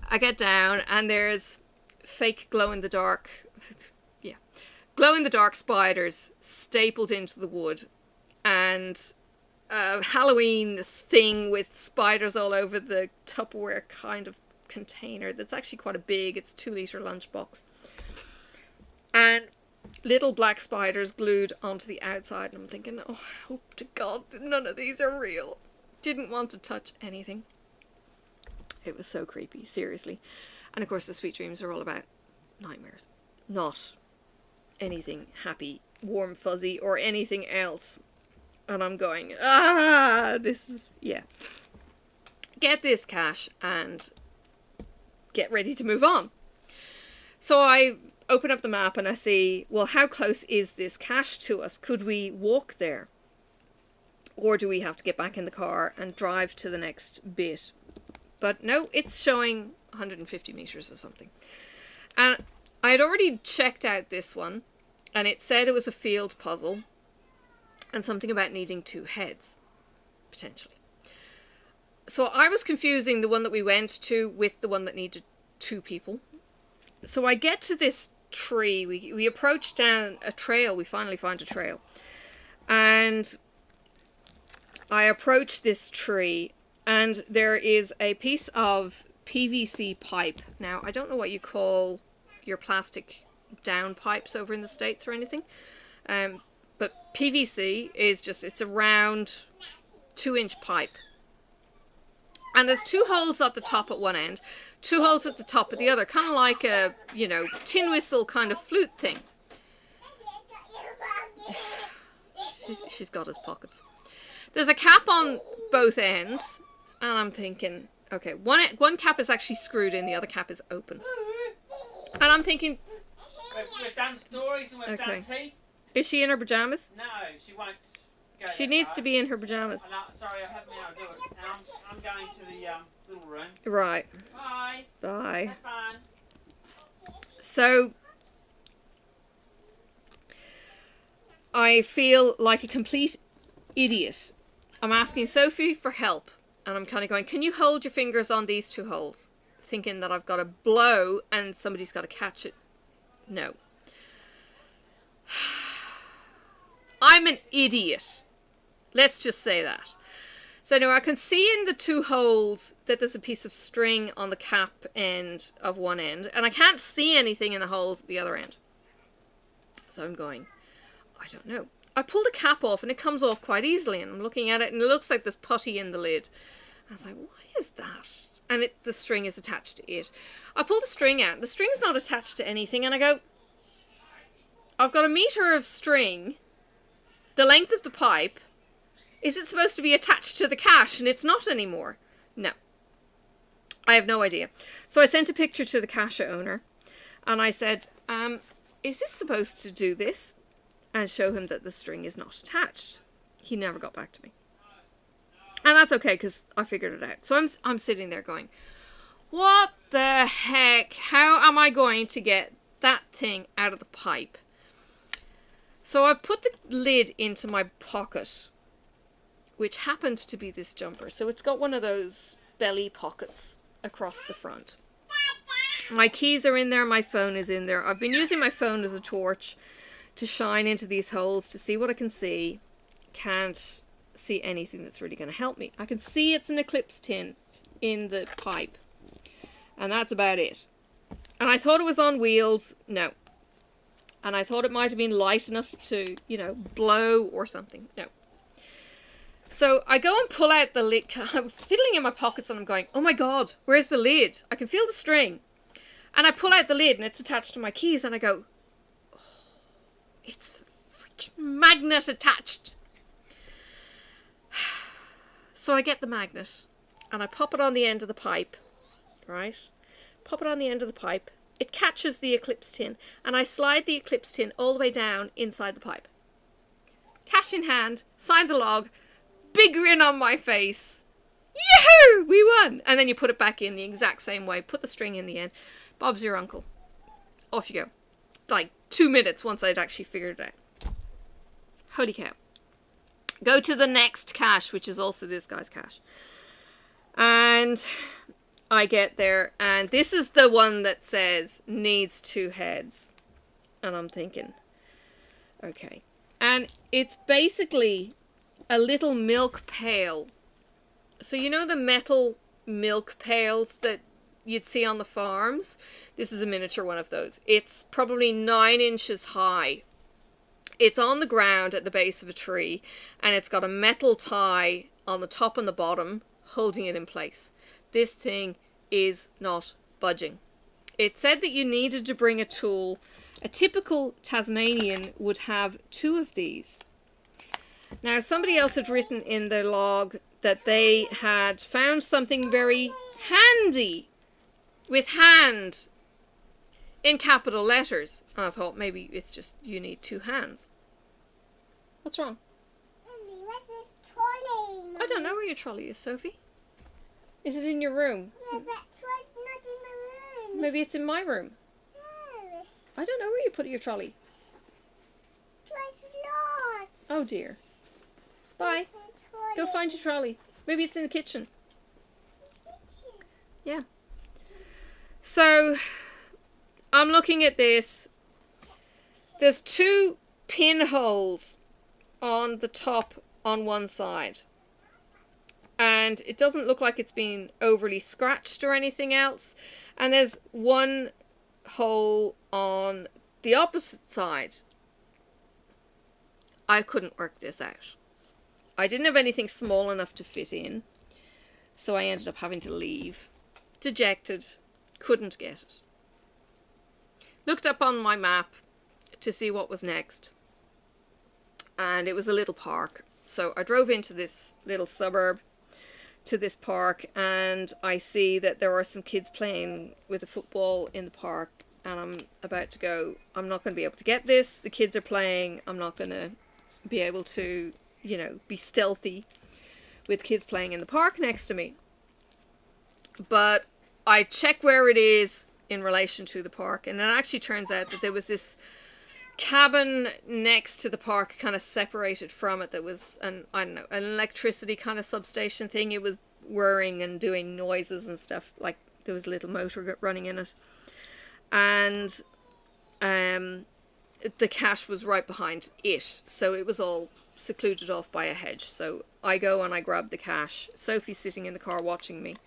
I get down and there's fake glow-in-the-dark, yeah, glow-in-the-dark spiders stapled into the wood, and a Halloween thing with spiders all over the Tupperware kind of container that's actually quite a big, it's 2-liter lunchbox, and little black spiders glued onto the outside. And I'm thinking, oh, I hope to God that none of these are real. Didn't want to touch anything. It was so creepy, seriously. And of course the sweet dreams are all about nightmares, not anything happy, warm, fuzzy, or anything else. And I'm going, this is, yeah. Get this cache and get ready to move on. So I open up the map and I see, well, how close is this cache to us? Could we walk there? Or do we have to get back in the car and drive to the next bit? But no, it's showing 150 meters or something. And I had already checked out this one, and it said it was a field puzzle and something about needing 2 heads, potentially. So I was confusing the one that we went to with the one that needed 2 people. So I get to this tree, we approach down a trail, we finally find a trail, and I approach this tree, and there is a piece of PVC pipe. Now, I don't know what you call your plastic down pipes over in the States or anything, but PVC is just, it's a round 2-inch pipe. And there's 2 holes at the top at one end, 2 holes at the top at the other, kind of like a, you know, tin whistle kind of flute thing. She's got his pockets. There's a cap on both ends, and I'm thinking, okay, one cap is actually screwed in, the other cap is open. And I'm thinking... We've done stories and we've done teeth. Is she in her pajamas? No, she won't go. She needs to be in her pajamas. No, sorry, I haven't been able to do it. I'm going to the little room. Right. Bye. Bye. Have fun. So... I feel like a complete idiot. I'm asking Sophie for help. And I'm kind of going, can you hold your fingers on these 2 holes? Thinking that I've got to blow and somebody's got to catch it. No. I'm an idiot. Let's just say that. So now I can see in the 2 holes that there's a piece of string on the cap end of one end. And I can't see anything in the holes at the other end. So I'm going... I don't know. I pull the cap off and it comes off quite easily, and I'm looking at it and it looks like there's putty in the lid. I was like, why is that? And the string is attached to it. I pull the string out. The string's not attached to anything, and I go, I've got a meter of string, the length of the pipe. Is it supposed to be attached to the cache? And it's not anymore. No. I have no idea. So I sent a picture to the cache owner and I said, is this supposed to do this? And show him that the string is not attached. He never got back to me. And that's okay, because I figured it out. So I'm sitting there going, what the heck? How am I going to get that thing out of the pipe? So I've put the lid into my pocket, which happened to be this jumper. So it's got one of those belly pockets across the front. My keys are in there. My phone is in there. I've been using my phone as a torch to shine into these holes to see what I can see. Can't see anything that's really going to help me. I can see it's an eclipse tin in the pipe. And that's about it. And I thought it was on wheels. No. And I thought it might have been light enough to, you know, blow or something. No. So I go and pull out the lid. I'm fiddling in my pockets and I'm going, oh my God, where's the lid? I can feel the string. And I pull out the lid and it's attached to my keys and I go, it's freaking magnet attached. So I get the magnet and I pop it on the end of the pipe, right? Pop it on the end of the pipe. It catches the eclipse tin and I slide the eclipse tin all the way down inside the pipe. Cash in hand, sign the log, big grin on my face. Yahoo! We won! And then you put it back in the exact same way. Put the string in the end. Bob's your uncle. Off you go. Like 2 minutes once I'd actually figured it out. Holy cow. Go to the next cache, which is also this guy's cache. And I get there, and this is the one that says needs 2 heads. And I'm thinking, okay. And it's basically a little milk pail. So you know the metal milk pails that you'd see on the farms? This is a miniature one of those. It's probably 9 inches high. It's on the ground at the base of a tree, and it's got a metal tie on the top and the bottom holding it in place. This thing is not budging. It said that you needed to bring a tool. A typical Tasmanian would have 2 of these. Now, somebody else had written in their log that they had found something very handy with hand in capital letters. And I thought maybe it's just you need 2 hands. What's wrong? Mommy, what's this trolley? Mommy? I don't know where your trolley is, Sophie. Is it in your room? Yeah, that trolley's not in my room. Maybe it's in my room. No. I don't know where you put your trolley. Trolley's lost. Oh dear. Bye. Go find your trolley. Maybe it's in the kitchen. Yeah. So, I'm looking at this. There's 2 pinholes on the top on one side. And it doesn't look like it's been overly scratched or anything else. And there's 1 hole on the opposite side. I couldn't work this out. I didn't have anything small enough to fit in. So I ended up having to leave. Dejected. Couldn't get it. Looked up on my map to see what was next. And it was a little park. So I drove into this little suburb to this park, and I see that there are some kids playing with a football in the park, and I'm about to go, I'm not going to be able to get this. The kids are playing. I'm not going to be able to, you know, be stealthy with kids playing in the park next to me. But I check where it is in relation to the park, and it actually turns out that there was this cabin next to the park, kind of separated from it, that was an electricity kind of substation thing. It was whirring and doing noises and stuff, like there was a little motor running in it, and the cache was right behind it, so it was all secluded off by a hedge. So I go and I grab the cache. Sophie's sitting in the car watching me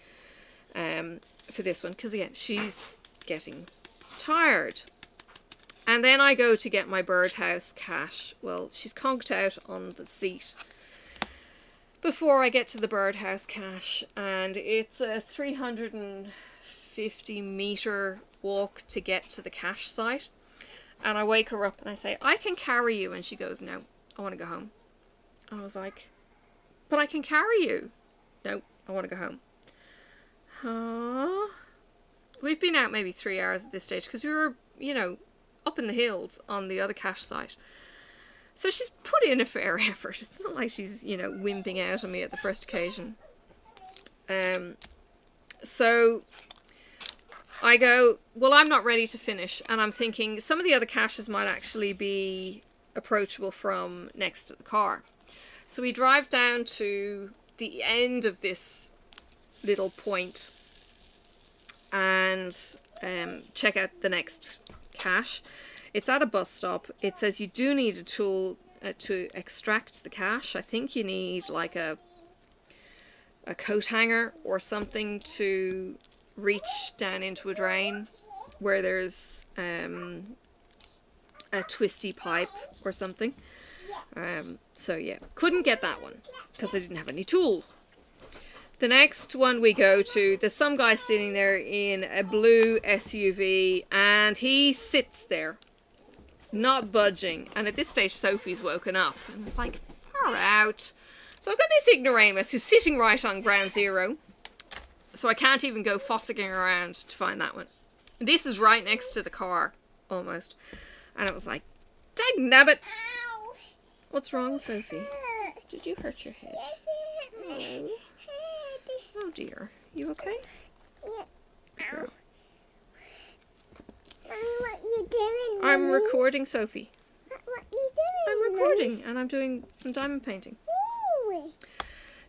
for this one, because again, she's getting tired. And then I go to get my birdhouse cache. Well, she's conked out on the seat before I get to the birdhouse cache, and it's a 350 meter walk to get to the cache site. And I wake her up and I say, I can carry you. And she goes, no, I want to go home. I was like, but I can carry you. No, I want to go home. Huh? We've been out maybe 3 hours at this stage, because we were, you know, up in the hills on the other cache site. So she's put in a fair effort. It's not like she's, you know, wimping out on me at the first occasion. So I go, well, I'm not ready to finish. And I'm thinking some of the other caches might actually be approachable from next to the car. So we drive down to the end of this little point and check out the next cache. It's at a bus stop. It says you do need a tool to extract the cache. I think you need like a coat hanger or something to reach down into a drain where there's a twisty pipe or something. So yeah, couldn't get that one because I didn't have any tools. The next one we go to, there's some guy sitting there in a blue SUV, and he sits there, not budging. And at this stage, Sophie's woken up, and it's like, far out. So I've got this ignoramus who's sitting right on ground zero, so I can't even go fossicking around to find that one. This is right next to the car, almost. And it was like, dagnabbit. What's wrong, Sophie? Did you hurt your head? Oh. Oh dear. You okay? Yeah. Ow. What you doing, I'm Mommy? recording, Sophie. What you doing, I'm recording, and I'm doing some diamond painting. Mommy?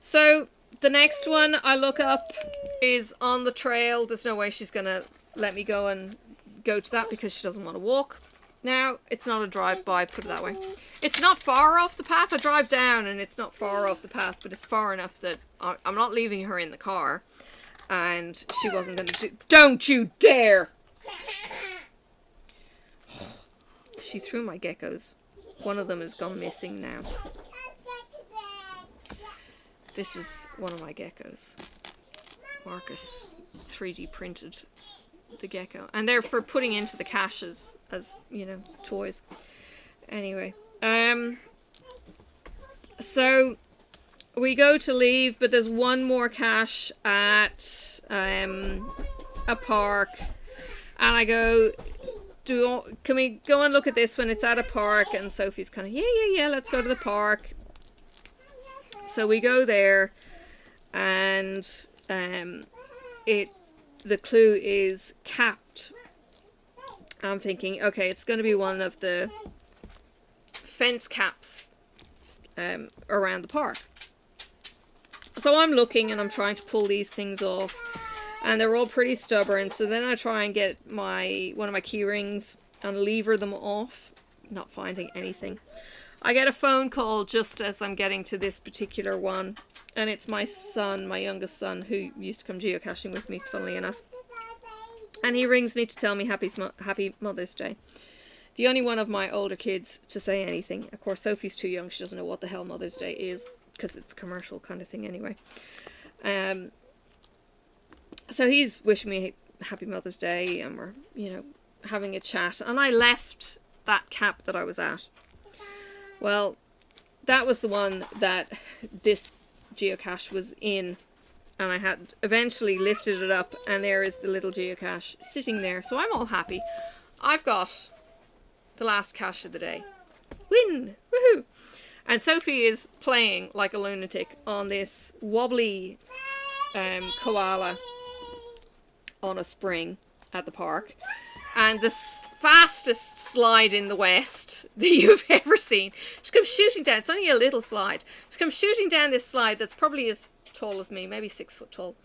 So the next one I look up is on the trail. There's no way she's gonna let me go and go to that because she doesn't want to walk. Now, it's not a drive-by, put it that way. It's not far off the path. I drive down and it's not far off the path, but it's far enough that I'm not leaving her in the car. And she wasn't going to do... Don't you dare! She threw my geckos. One of them has gone missing now. This is one of my geckos. Marcus 3D printed the gecko. And they're for putting into the caches as, you know, toys. Anyway. So we go to leave, but there's one more cache at a park. And I go, can we go and look at this when it's at a park? And Sophie's kind of, yeah, let's go to the park. So we go there, and the clue is capped. I'm thinking, okay, it's going to be one of the fence caps around the park. So I'm looking and I'm trying to pull these things off, and they're all pretty stubborn. So then I try and get one of my key rings and lever them off, not finding anything. I get a phone call just as I'm getting to this particular one, and it's my son, my youngest son, who used to come geocaching with me, funnily enough. And he rings me to tell me happy Mother's Day. The only one of my older kids to say anything. Of course, Sophie's too young. She doesn't know what the hell Mother's Day is, because it's a commercial kind of thing anyway. So he's wishing me Happy Mother's Day, and we're, you know, having a chat. And I left that cap that I was at. Well, that was the one that this geocache was in. And I had eventually lifted it up, and there is the little geocache sitting there. So I'm all happy. I've got the last cache of the day. Win! Woohoo! And Sophie is playing like a lunatic on this wobbly koala on a spring at the park. And the fastest slide in the West that you've ever seen. She comes shooting down. It's only a little slide. She comes shooting down this slide that's probably as tall as me, maybe 6 foot tall,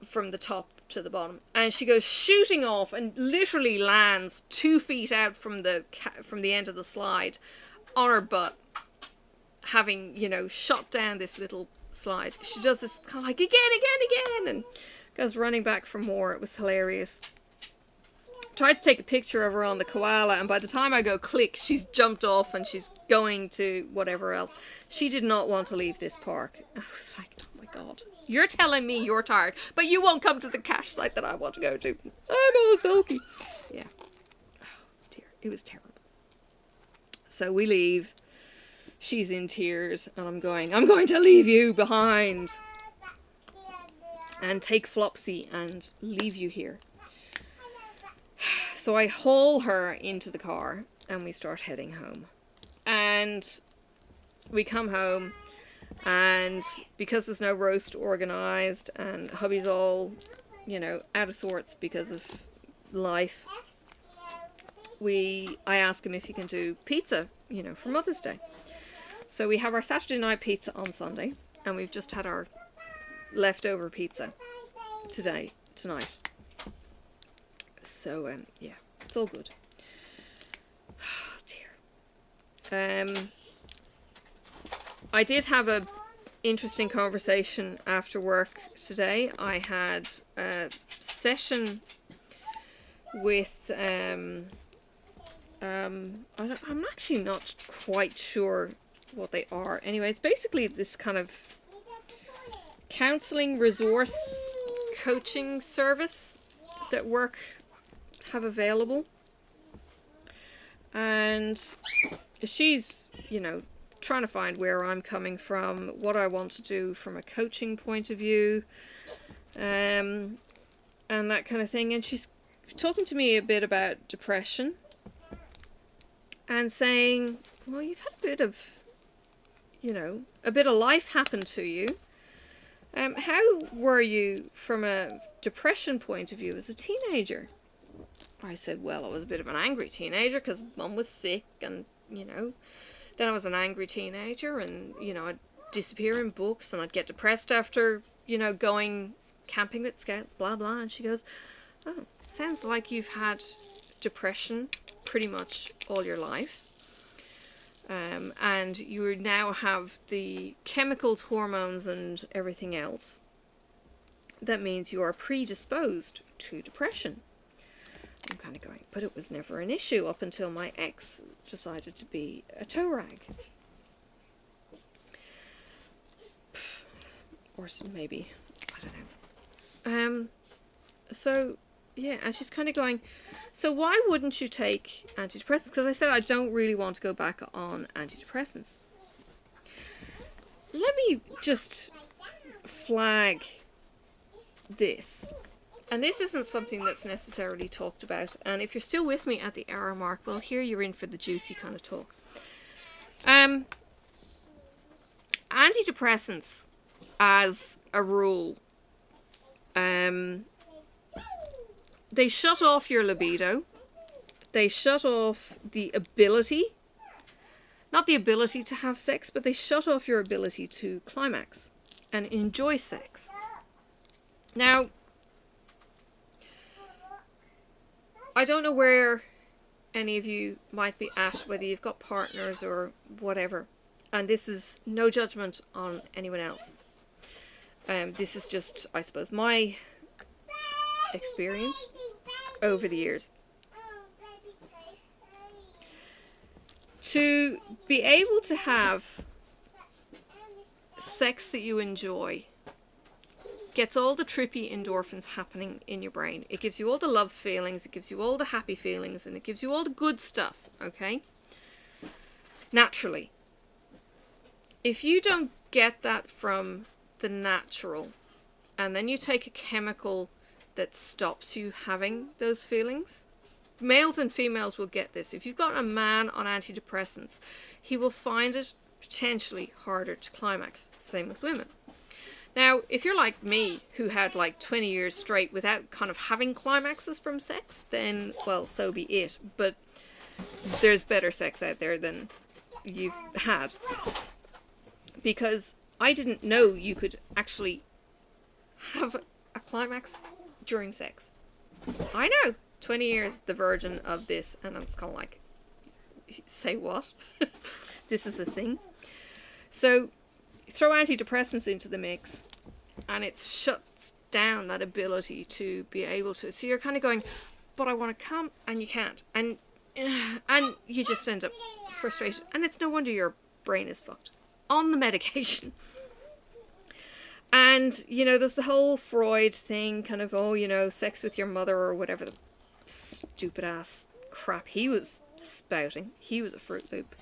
from the top to the bottom, and she goes shooting off and literally lands 2 feet out from the end of the slide on her butt, having, you know, shot down this little slide. She does this kind of like again, and goes running back for more. It was hilarious. Tried to take a picture of her on the koala, and by the time I go click, she's jumped off and she's going to whatever else. She did not want to leave this park. I was like, oh my god, you're telling me you're tired, but you won't come to the cache site that I want to go to. I'm all sulky. Yeah. Oh dear, it was terrible. So we leave. She's in tears, and I'm going to leave you behind and take Flopsy and leave you here. So I haul her into the car and we start heading home. And we come home, and because there's no roast organised and hubby's all, you know, out of sorts because of life, I ask him if he can do pizza, you know, for Mother's Day. So we have our Saturday night pizza on Sunday, and we've just had our leftover pizza tonight. So, yeah, it's all good. Oh, dear. I did have a interesting conversation after work today. I had a session with, I'm actually not quite sure what they are. Anyway, it's basically this kind of counseling resource coaching service that work have available, and she's, you know, trying to find where I'm coming from, what I want to do from a coaching point of view, and that kind of thing. And she's talking to me a bit about depression and saying, well, you've had a bit of, you know, a bit of life happen to you. How were you from a depression point of view as a teenager? I said, well, I was a bit of an angry teenager because Mum was sick, and, you know, then I was an angry teenager, and, you know, I'd disappear in books, and I'd get depressed after, you know, going camping with Scouts, blah, blah. And she goes, oh, sounds like you've had depression pretty much all your life. And you now have the chemicals, hormones, and everything else. That means you are predisposed to depression. I'm kind of going, but it was never an issue up until my ex decided to be a tow rag. Or maybe, I don't know. So, yeah, and she's kind of going, so why wouldn't you take antidepressants? Because I said I don't really want to go back on antidepressants. Let me just flag this. And this isn't something that's necessarily talked about. And if you're still with me at the hour mark, well, here you're in for the juicy kind of talk. Antidepressants, as a rule, they shut off your libido. They shut off the ability, not the ability to have sex, but they shut off your ability to climax and enjoy sex. Now, I don't know where any of you might be at, whether you've got partners or whatever. And this is no judgment on anyone else. This is just, I suppose, my experience over the years. To be able to have sex that you enjoy gets all the trippy endorphins happening in your brain. It gives you all the love feelings, it gives you all the happy feelings, and it gives you all the good stuff, okay? Naturally. If you don't get that from the natural, and then you take a chemical that stops you having those feelings, males and females will get this. If you've got a man on antidepressants, he will find it potentially harder to climax. Same with women. Now, if you're like me, who had like 20 years straight without kind of having climaxes from sex, then, well, so be it. But there's better sex out there than you've had. Because I didn't know you could actually have a climax during sex. I know. 20 years the virgin of this, and it's kind of like, say what? This is a thing. So throw antidepressants into the mix and it shuts down that ability to be able to, so you're kind of going, but I want to come, and you can't, and you just end up frustrated, and it's no wonder your brain is fucked on the medication. And, you know, there's the whole Freud thing, kind of, oh, you know, sex with your mother or whatever the stupid ass crap he was spouting. He was a Fruit Loop.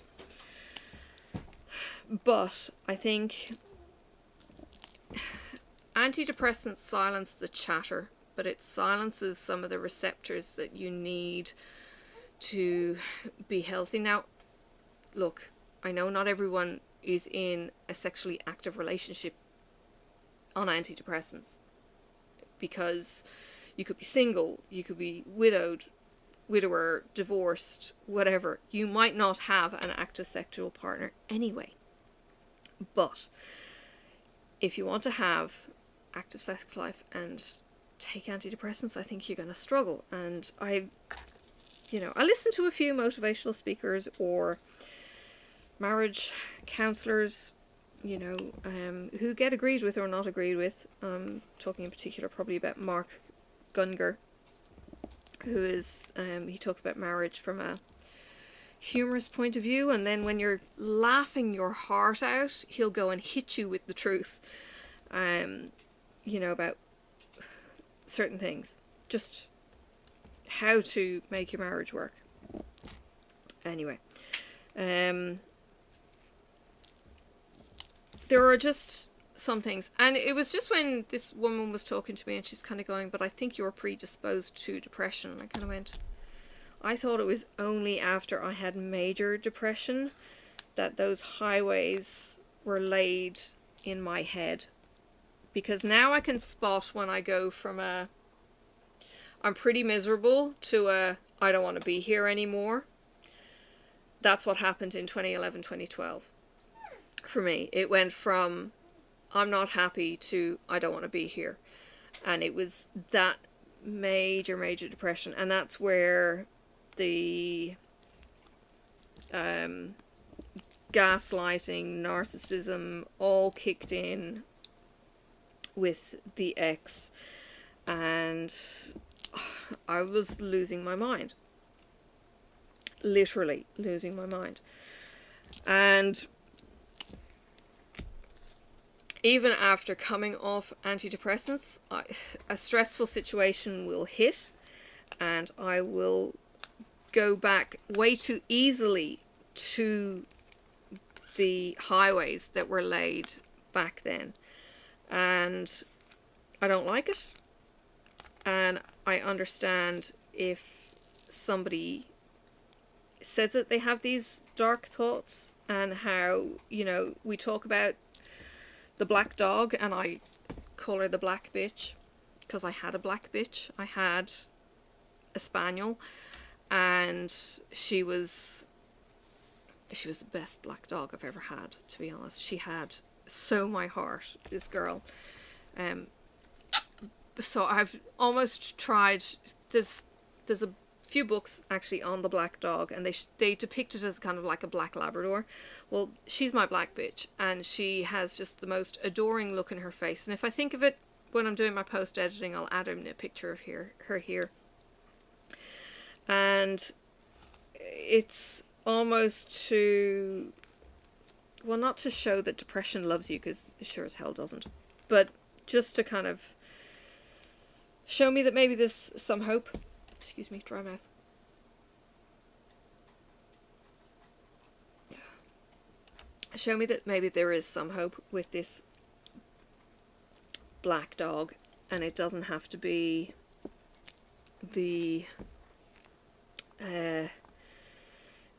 But I think antidepressants silence the chatter, but it silences some of the receptors that you need to be healthy. Now, look, I know not everyone is in a sexually active relationship on antidepressants, because you could be single, you could be widowed, widower, divorced, whatever. You might not have an active sexual partner anyway. But if you want to have active sex life and take antidepressants, I think you're going to struggle. And I listen to a few motivational speakers or marriage counselors, who get agreed with or not agreed with. Talking in particular probably about Mark Gungor, who is, he talks about marriage from a humorous point of view, and then when you're laughing your heart out, he'll go and hit you with the truth, about certain things, just how to make your marriage work. Anyway, there are just some things, and it was just when this woman was talking to me and she's kind of going, but I think you're predisposed to depression, and I kind of went, I thought it was only after I had major depression that those highways were laid in my head. Because now I can spot when I go from a I'm pretty miserable to a I don't want to be here anymore. That's what happened in 2011, 2012. For me, it went from I'm not happy to I don't want to be here. And it was that major depression, and that's where the gaslighting, narcissism all kicked in with the ex, and I was losing my mind, literally losing my mind. And even after coming off antidepressants, a stressful situation will hit, and I will go back way too easily to the highways that were laid back then, and I don't like it. And I understand if somebody says that they have these dark thoughts, and how, we talk about the black dog, and I call her the black bitch because I had a black bitch. I had a spaniel, and she was the best black dog I've ever had, to be honest. She had so my heart, this girl. So I've almost tried, there's a few books actually on the black dog, and they depict it as kind of like a black Labrador. Well, she's my black bitch, and she has just the most adoring look in her face. And if I think of it when I'm doing my post editing, I'll add in a picture of her here. And it's almost to, well, not to show that depression loves you, because it sure as hell doesn't, but just to kind of show me that maybe there's some hope. Excuse me, dry mouth. Show me that maybe there is some hope with this black dog, and it doesn't have to be the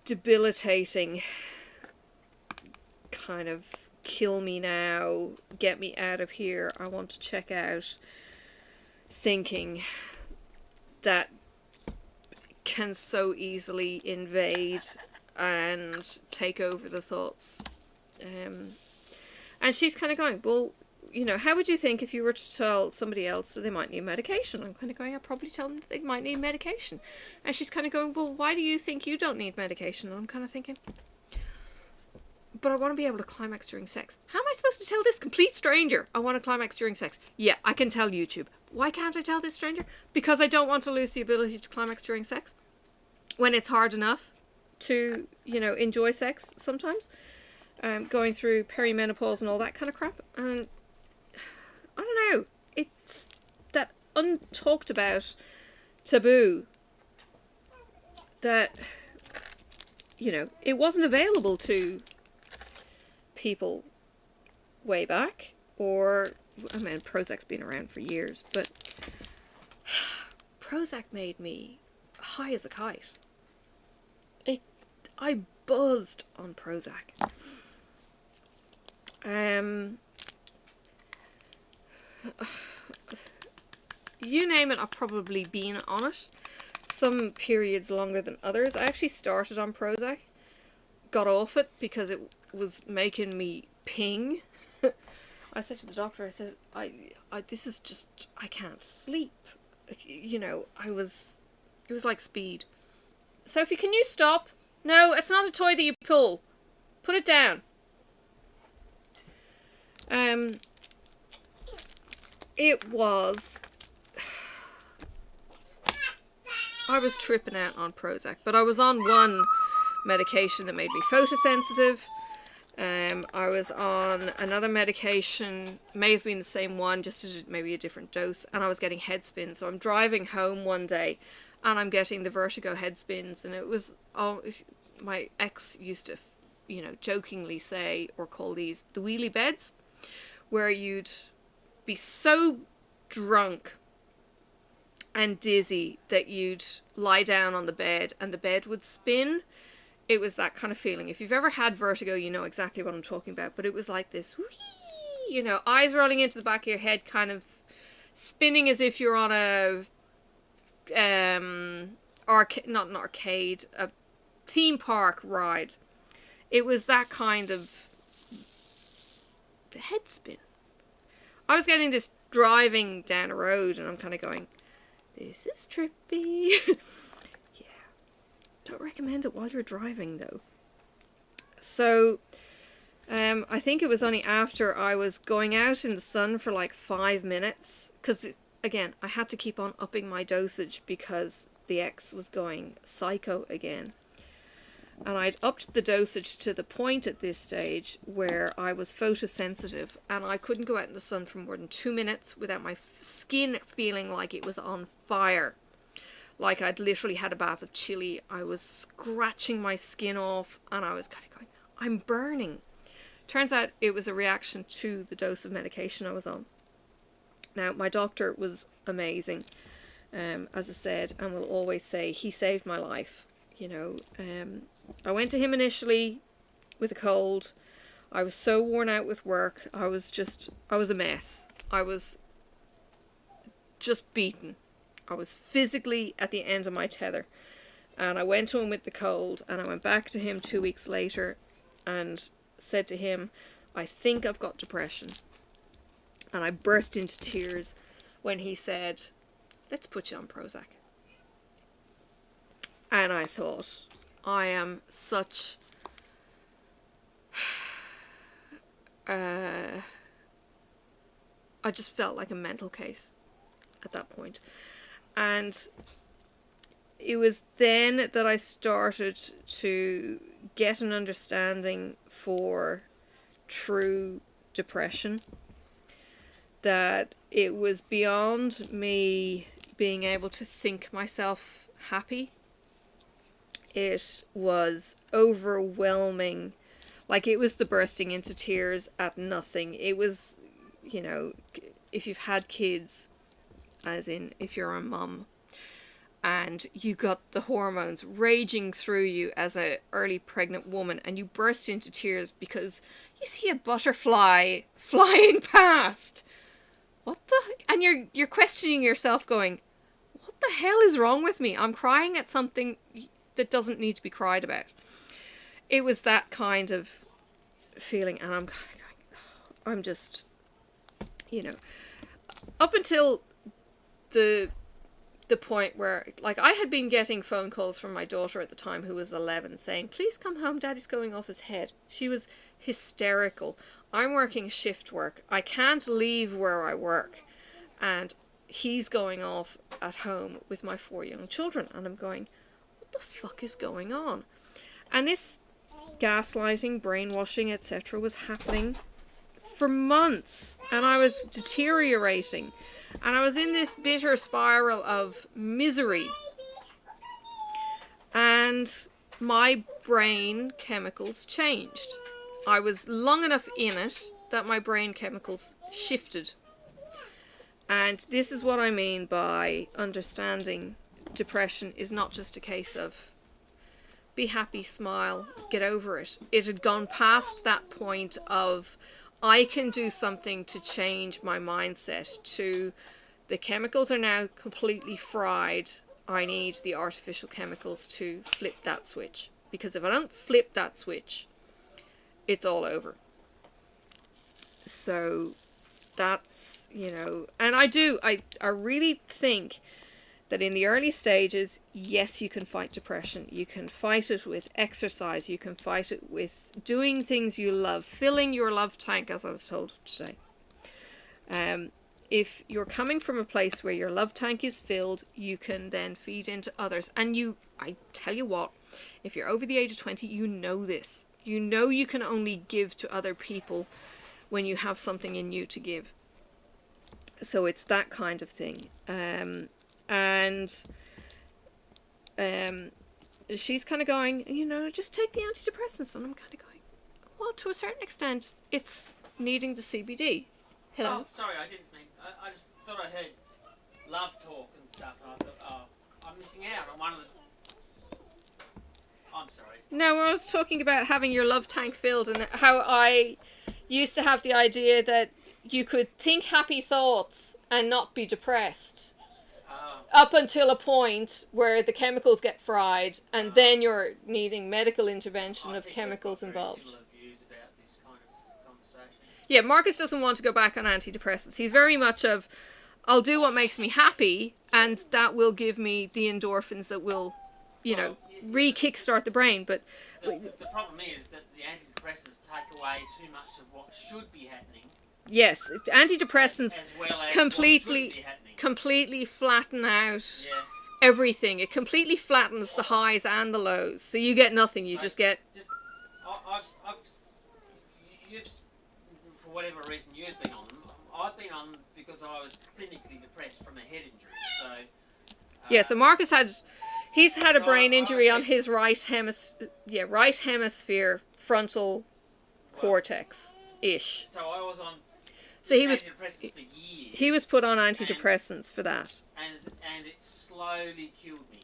debilitating kind of kill me now, get me out of here, I want to check out thinking that can so easily invade and take over the thoughts. And she's kind of going, well, you know, how would you think if you were to tell somebody else that they might need medication? I'm kind of going, I'd probably tell them they might need medication. And she's kind of going, well, why do you think you don't need medication? And I'm kind of thinking, but I want to be able to climax during sex. How am I supposed to tell this complete stranger I want to climax during sex? Yeah, I can tell YouTube. Why can't I tell this stranger? Because I don't want to lose the ability to climax during sex. When it's hard enough to, you know, enjoy sex sometimes. Going through perimenopause and all that kind of crap. And I don't know. It's that untalked about taboo that, you know, it wasn't available to people way back. Or, I mean, Prozac's been around for years, but Prozac made me high as a kite. I buzzed on Prozac. You name it, I've probably been on it. Some periods longer than others. I actually started on Prozac, got off it because it was making me ping. I said to the doctor, I said, this is just, I can't sleep. You know, it was like speed. Sophie, can you stop? No, it's not a toy that you pull. Put it down. It was... I was tripping out on Prozac, but I was on one medication that made me photosensitive. I was on another medication, may have been the same one, just maybe a different dose, and I was getting head spins. So I'm driving home one day, and I'm getting the vertigo head spins, and it was, oh, my ex used to, you know, jokingly say, or call these the wheelie beds, where you'd be so drunk and dizzy that you'd lie down on the bed and the bed would spin. It was that kind of feeling. If you've ever had vertigo, you know exactly what I'm talking about. But it was like this, whee, you know, eyes rolling into the back of your head, kind of spinning as if you're on a not an arcade, a theme park ride. It was that kind of head spin. I was getting this driving down a road, and I'm kind of going, this is trippy. Yeah. Don't recommend it while you're driving, though. So, I think it was only after I was going out in the sun for like 5 minutes, because, again, I had to keep on upping my dosage because the ex was going psycho again. And I'd upped the dosage to the point at this stage where I was photosensitive, and I couldn't go out in the sun for more than 2 minutes without my skin feeling like it was on fire. Like I'd literally had a bath of chili. I was scratching my skin off, and I was kind of going, I'm burning. Turns out it was a reaction to the dose of medication I was on. Now, my doctor was amazing, as I said, and will always say, he saved my life. You know, I went to him initially with a cold. I was so worn out with work. I was a mess. I was just beaten. I was physically at the end of my tether. And I went to him with the cold, and I went back to him 2 weeks later and said to him, I think I've got depression. And I burst into tears when he said, let's put you on Prozac. And I thought, I am such... I just felt like a mental case at that point. And it was then that I started to get an understanding for true depression. that it was beyond me being able to think myself happy. It was overwhelming. Like, it was the bursting into tears at nothing. It was, you know, if you've had kids, as in if you're a mum, and you got the hormones raging through you as an early pregnant woman, and you burst into tears because you see a butterfly flying past. What the? And you're questioning yourself, going, what the hell is wrong with me? I'm crying at something that doesn't need to be cried about. It was that kind of feeling, and I'm kind of going, I'm just, you know, up until the point where, like, I had been getting phone calls from my daughter at the time, who was 11, saying, please come home, Daddy's going off his head. She was hysterical. I'm working shift work. I can't leave where I work. And he's going off at home with my 4 young children. And I'm going, what the fuck is going on? And this gaslighting, brainwashing, etc. was happening for months. And I was deteriorating. And I was in this bitter spiral of misery. And my brain chemicals changed. I was long enough in it that my brain chemicals shifted. And this is what I mean by understanding depression is not just a case of be happy, smile, get over it. It had gone past that point of I can do something to change my mindset, to the chemicals are now completely fried. I need the artificial chemicals to flip that switch. Because if I don't flip that switch, it's all over. So that's, you know, and I really think that in the early stages, yes, you can fight depression. You can fight it with exercise. You can fight it with doing things you love, filling your love tank, as I was told today. If you're coming from a place where your love tank is filled, you can then feed into others. And I tell you what, if you're over the age of 20, you know this. You know you can only give to other people when you have something in you to give. So it's that kind of thing. She's kind of going, you know, just take the antidepressants. And I'm kind of going, well, to a certain extent, it's needing the CBD. Hello? Oh, sorry, I didn't mean... I just thought I heard love talk and stuff, and I thought, oh, I'm missing out on one of the... I'm sorry. No, I was talking about having your love tank filled, and how I used to have the idea that you could think happy thoughts and not be depressed. Up until a point where the chemicals get fried, and then you're needing medical intervention of chemicals involved. Similar views about this kind of conversation. Yeah, Marcus doesn't want to go back on antidepressants. He's very much of, I'll do what makes me happy, and that will give me the endorphins that will, you know, re-kickstart the brain. But the problem is that the antidepressants take away too much of what should be happening. Yes, antidepressants as well as completely flatten out everything. It completely flattens the highs and the lows. So you get nothing. You just get... You've, for whatever reason you've been on them, I've been on them because I was clinically depressed from a head injury. So yeah, so Marcus he's had a brain injury on his right hemisphere frontal cortex-ish. So I was on antidepressants for years. He was put on antidepressants for that. And it slowly killed me.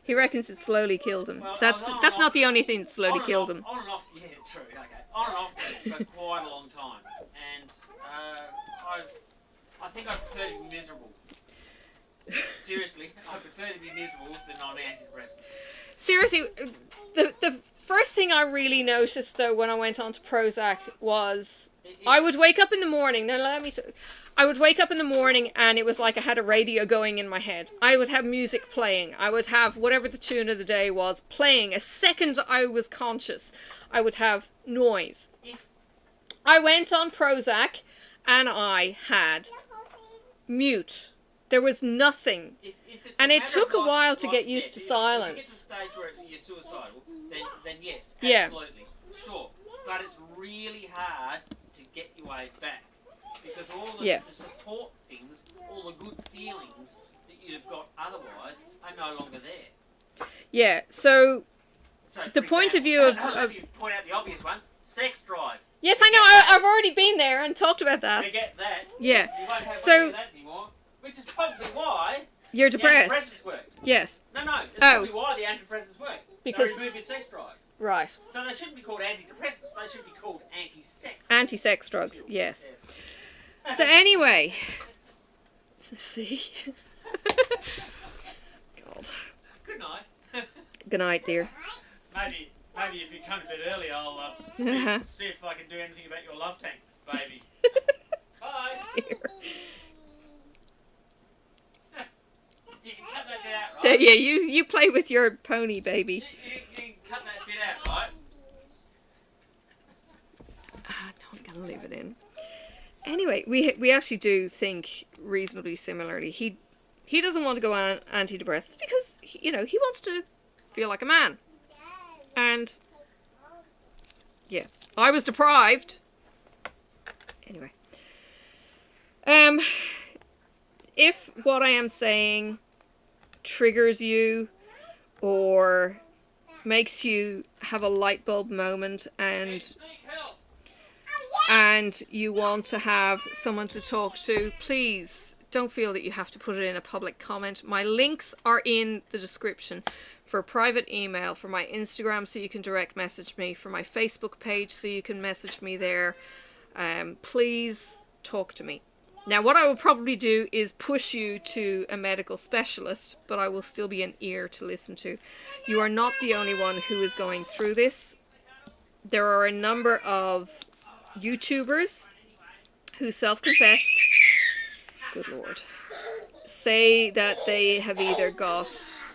He reckons it slowly killed him. Well, that's not the only thing that slowly killed him. On and off, yeah, true, okay. On and off for quite a long time. And I think I prefer to be miserable. Seriously, I prefer to be miserable than on antidepressants. Seriously, the first thing I really noticed, though, when I went on to Prozac was... I would wake up in the morning. I would wake up in the morning and it was like I had a radio going in my head. I would have music playing. I would have whatever the tune of the day was playing. A second I was conscious, I would have noise. I went on Prozac and I had mute. There was nothing. And it took a while to get used to silence. If you get to the stage where you're suicidal, then yes, yeah. Absolutely, sure. But it's really hard to get your way back. because all the, Yeah. the support things, all the good feelings that you'd have got otherwise are no longer there. Yeah, so So, the for point of view example, of- let me point out the obvious one: sex drive. yes, I know. I've already been there and talked about that. Forget that. Yeah. You won't have So- any of that anymore. Which is probably why You're the depressed. antidepressants work. Yes. No, it's Oh. probably why the antidepressants work. Because- They remove your sex drive. Right. So they shouldn't be called antidepressants. They should be called anti-sex. Anti-sex drugs. Yes. So anyway, see. God. Good night. Good night, dear. Maybe if you come a bit early, I'll see if I can do anything about your love tank, baby. Bye. Dear. You can cut that bit out, right? Yeah, you play with your pony, baby. You can cut that bit out, right? No, I'm gonna leave it in. Anyway, we actually do think reasonably similarly. He doesn't want to go on antidepressants because he wants to feel like a man. And yeah, I was deprived. Anyway, if what I am saying triggers you or makes you have a light bulb moment and Seek help. you want to have someone to talk to, please don't feel that you have to put it in a public comment. My links are in the description for private email, for my Instagram so you can direct message me, for my Facebook page so you can message me there. Please talk to me. Now, what I will probably do is push you to a medical specialist, but I will still be an ear to listen to. You are not the only one who is going through this. There are a number of YouTubers who self-confessed, good Lord, say that they have either got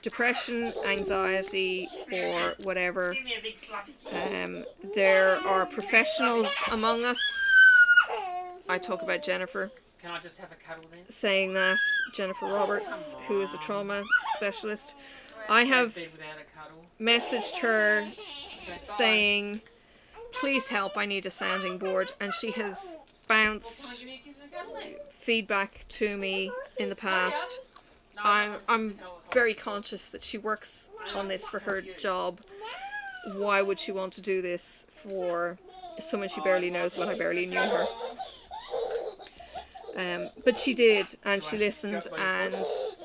depression, anxiety, or whatever. Give me a big sloppy kiss. There are professionals among us. I talk about Jennifer Can I just have a cuddle then? saying that, Jennifer Roberts, who is a trauma specialist. I have Bed without a cuddle. messaged her Okay, bye. saying, please help, I need a sounding board, and she has Can I bounced give you a kiss and a cuddle then? feedback to me in the past. No, I'm very conscious that she works on this for her job. Why would she want to do this for someone she barely knows when I barely knew her? But she did, and she listened and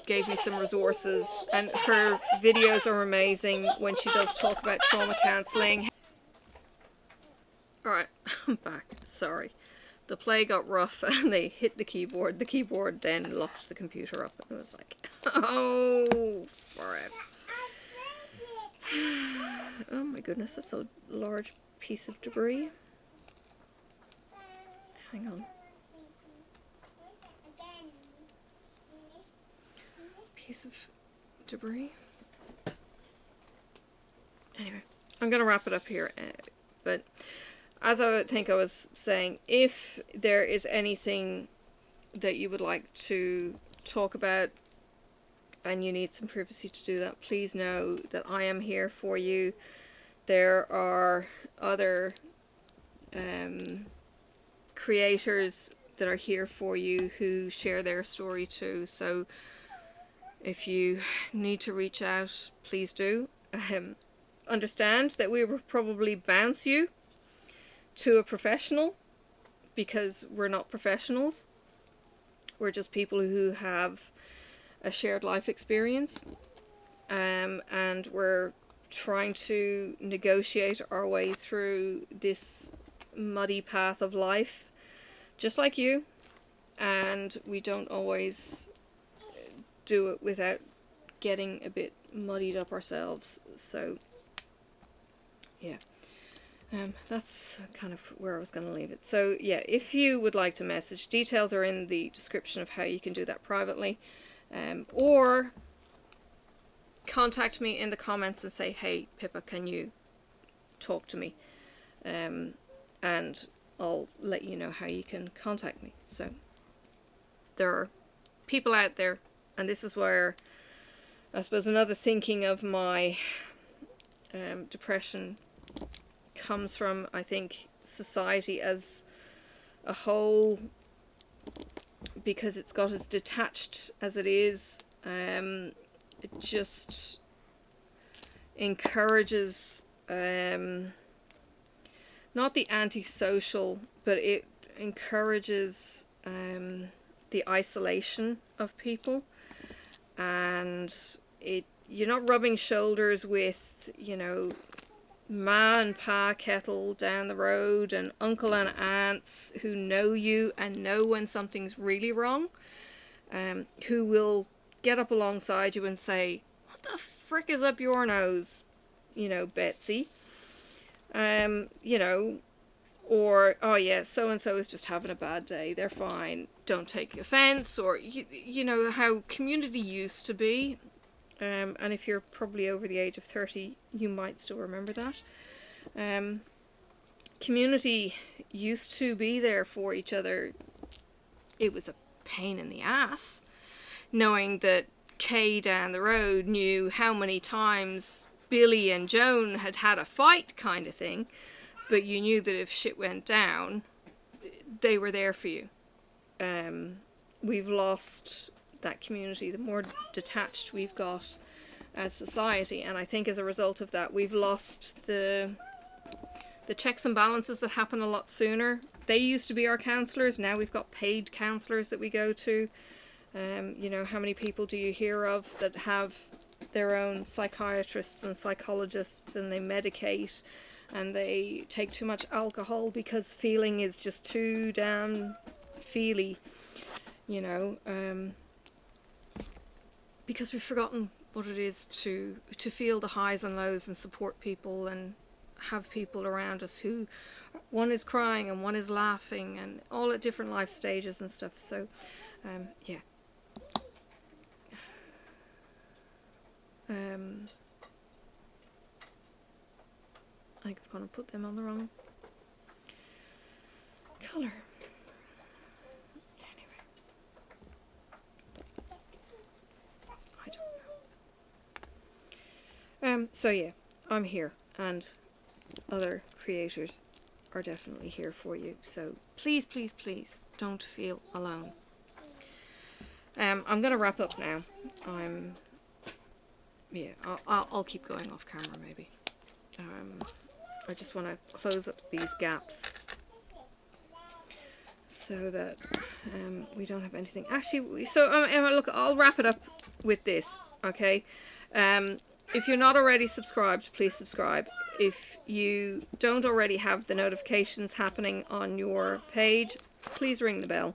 gave me some resources, and her videos are amazing when she does talk about trauma counselling. Alright, I'm back. Sorry. The play got rough and they hit the keyboard. The keyboard then locked the computer up and it was like, oh, alright. Oh my goodness, that's a large piece of debris. Hang on. Piece of debris. Anyway, I'm going to wrap it up here. But as I think I was saying, if there is anything that you would like to talk about and you need some privacy to do that, please know that I am here for you. There are other creators that are here for you who share their story too. So if you need to reach out, please do. Understand that we will probably bounce you to a professional because we're not professionals. We're just people who have a shared life experience, and we're trying to negotiate our way through this muddy path of life, just like you, and we don't always do it without getting a bit muddied up ourselves. So yeah, that's kind of where I was going to leave it. So yeah, if you would like to message, details are in the description of how you can do that privately, or contact me in the comments and say, hey Pippa, can you talk to me, and I'll let you know how you can contact me. So there are people out there, and this is where I suppose another thinking of my depression comes from. I think society as a whole because it's got as detached as it is. It just encourages not the antisocial, but it encourages the isolation of people, and you're not rubbing shoulders with, you know, ma and pa kettle down the road and uncle and aunts who know you and know when something's really wrong, who will get up alongside you and say, what the frick is up your nose, you know, Betsy? You know, or, oh yeah, so and so is just having a bad day, they're fine, don't take offense. Or you know how community used to be, and if you're probably over the age of 30, you might still remember that. Community used to be there for each other. It was a pain in the ass knowing that Kay down the road knew how many times Billy and Joan had had a fight, kind of thing, but you knew that if shit went down, they were there for you. We've lost that community, the more detached we've got as society, and I think as a result of that we've lost the checks and balances that happen a lot sooner. They used to be our counsellors, now we've got paid counsellors that we go to. You know, how many people do you hear of that have their own psychiatrists and psychologists, and they medicate and they take too much alcohol because feeling is just too damn feely, you know, because we've forgotten what it is to feel the highs and lows and support people and have people around us who one is crying and one is laughing and all at different life stages and stuff. So yeah. I think I've gone and put them on the wrong colour. Anyway, I don't know. So yeah, I'm here, and other creators are definitely here for you. So please, please, please don't feel alone. I'm gonna wrap up now. Yeah, I'll keep going off camera maybe. I just want to close up these gaps so that we don't have anything. Actually, so look, I'll wrap it up with this, okay? If you're not already subscribed, please subscribe. If you don't already have the notifications happening on your page, please ring the bell.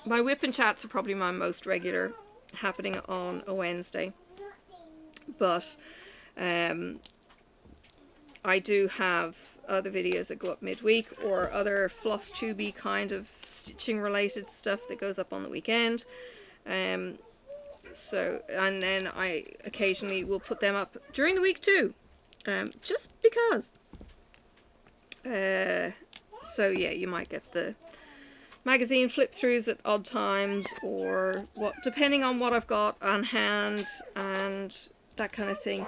My whip and chats are probably my most regular, happening on a Wednesday. But I do have other videos that go up midweek, or other floss tubey kind of stitching related stuff that goes up on the weekend. So, and then I occasionally will put them up during the week too, just because. So yeah, you might get the magazine flip throughs at odd times, or what, depending on what I've got on hand and that kind of thing.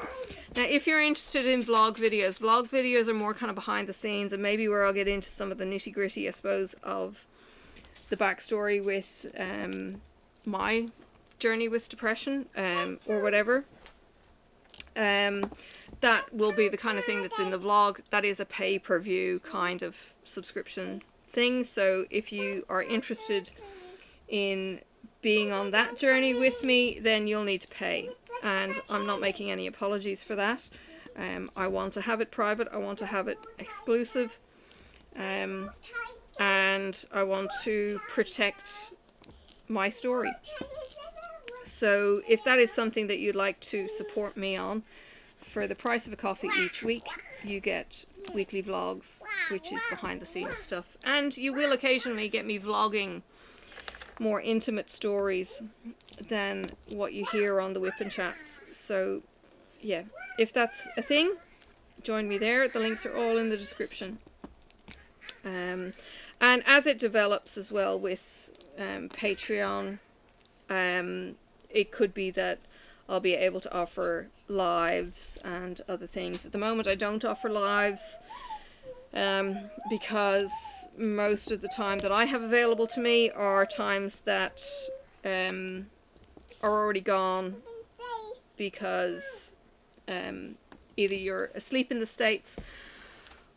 Now, if you're interested in vlog videos are more kind of behind the scenes, and maybe where I'll get into some of the nitty gritty, I suppose, of the backstory with my journey with depression, or whatever. That will be the kind of thing that's in the vlog. That is a pay-per-view kind of subscription thing. So if you are interested in being on that journey with me, then you'll need to pay. And I'm not making any apologies for that. I want to have it private. I want to have it exclusive. And I want to protect my story. So if that is something that you'd like to support me on, for the price of a coffee each week, you get weekly vlogs, which is behind the scenes stuff. And you will occasionally get me vlogging more intimate stories than what you hear on the whip and chats. So yeah, if that's a thing, join me there. The links are all in the description. And as it develops as well with Patreon, it could be that I'll be able to offer lives and other things. At the moment I don't offer lives. because most of the time that I have available to me are times that are already gone because either you're asleep in the States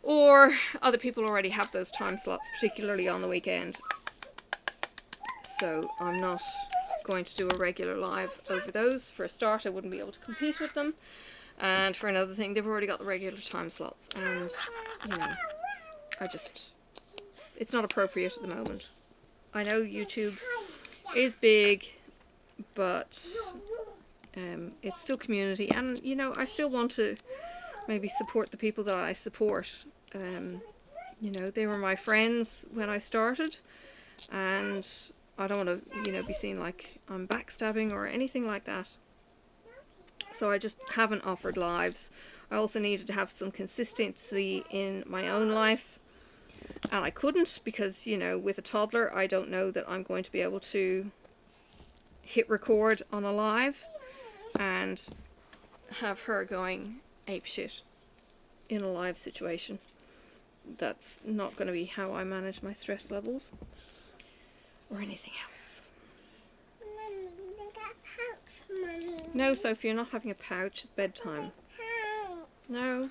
or other people already have those time slots, particularly on the weekend. So I'm not going to do a regular live over those. For a start, I wouldn't be able to compete with them. And for another thing, they've already got the regular time slots. And, you know, it's not appropriate at the moment. I know YouTube is big, but it's still community. And, you know, I still want to maybe support the people that I support. You know, they were my friends when I started. And I don't want to, you know, be seen like I'm backstabbing or anything like that. So I just haven't offered lives. I also needed to have some consistency in my own life. And I couldn't because, you know, with a toddler, I don't know that I'm going to be able to hit record on a live and have her going apeshit in a live situation. That's not going to be how I manage my stress levels or anything else. Mommy, look at pouch, Mommy. No, Sophie, you're not having a pouch. It's bedtime. Pouch. No.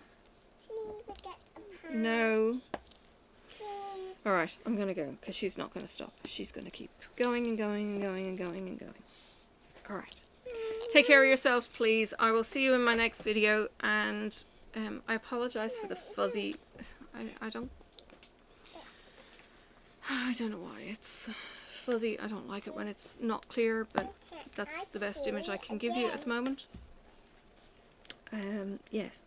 Please look at a pouch. No. Please. Alright, I'm going to go because she's not going to stop. She's going to keep going and going and going and going and going. Alright. Take care of yourselves, please. I will see you in my next video, and I apologise for the fuzzy... I don't know why it's fuzzy. I don't like it when it's not clear, but that's the best image I can give you at the moment. Yes.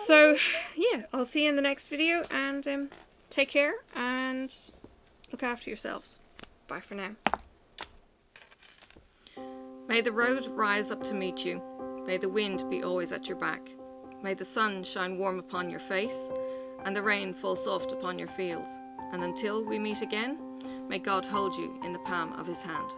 So, yeah, I'll see you in the next video, and take care and look after yourselves. Bye for now. May the road rise up to meet you. May the wind be always at your back. May the sun shine warm upon your face, and the rain fall soft upon your fields. And until we meet again, may God hold you in the palm of his hand.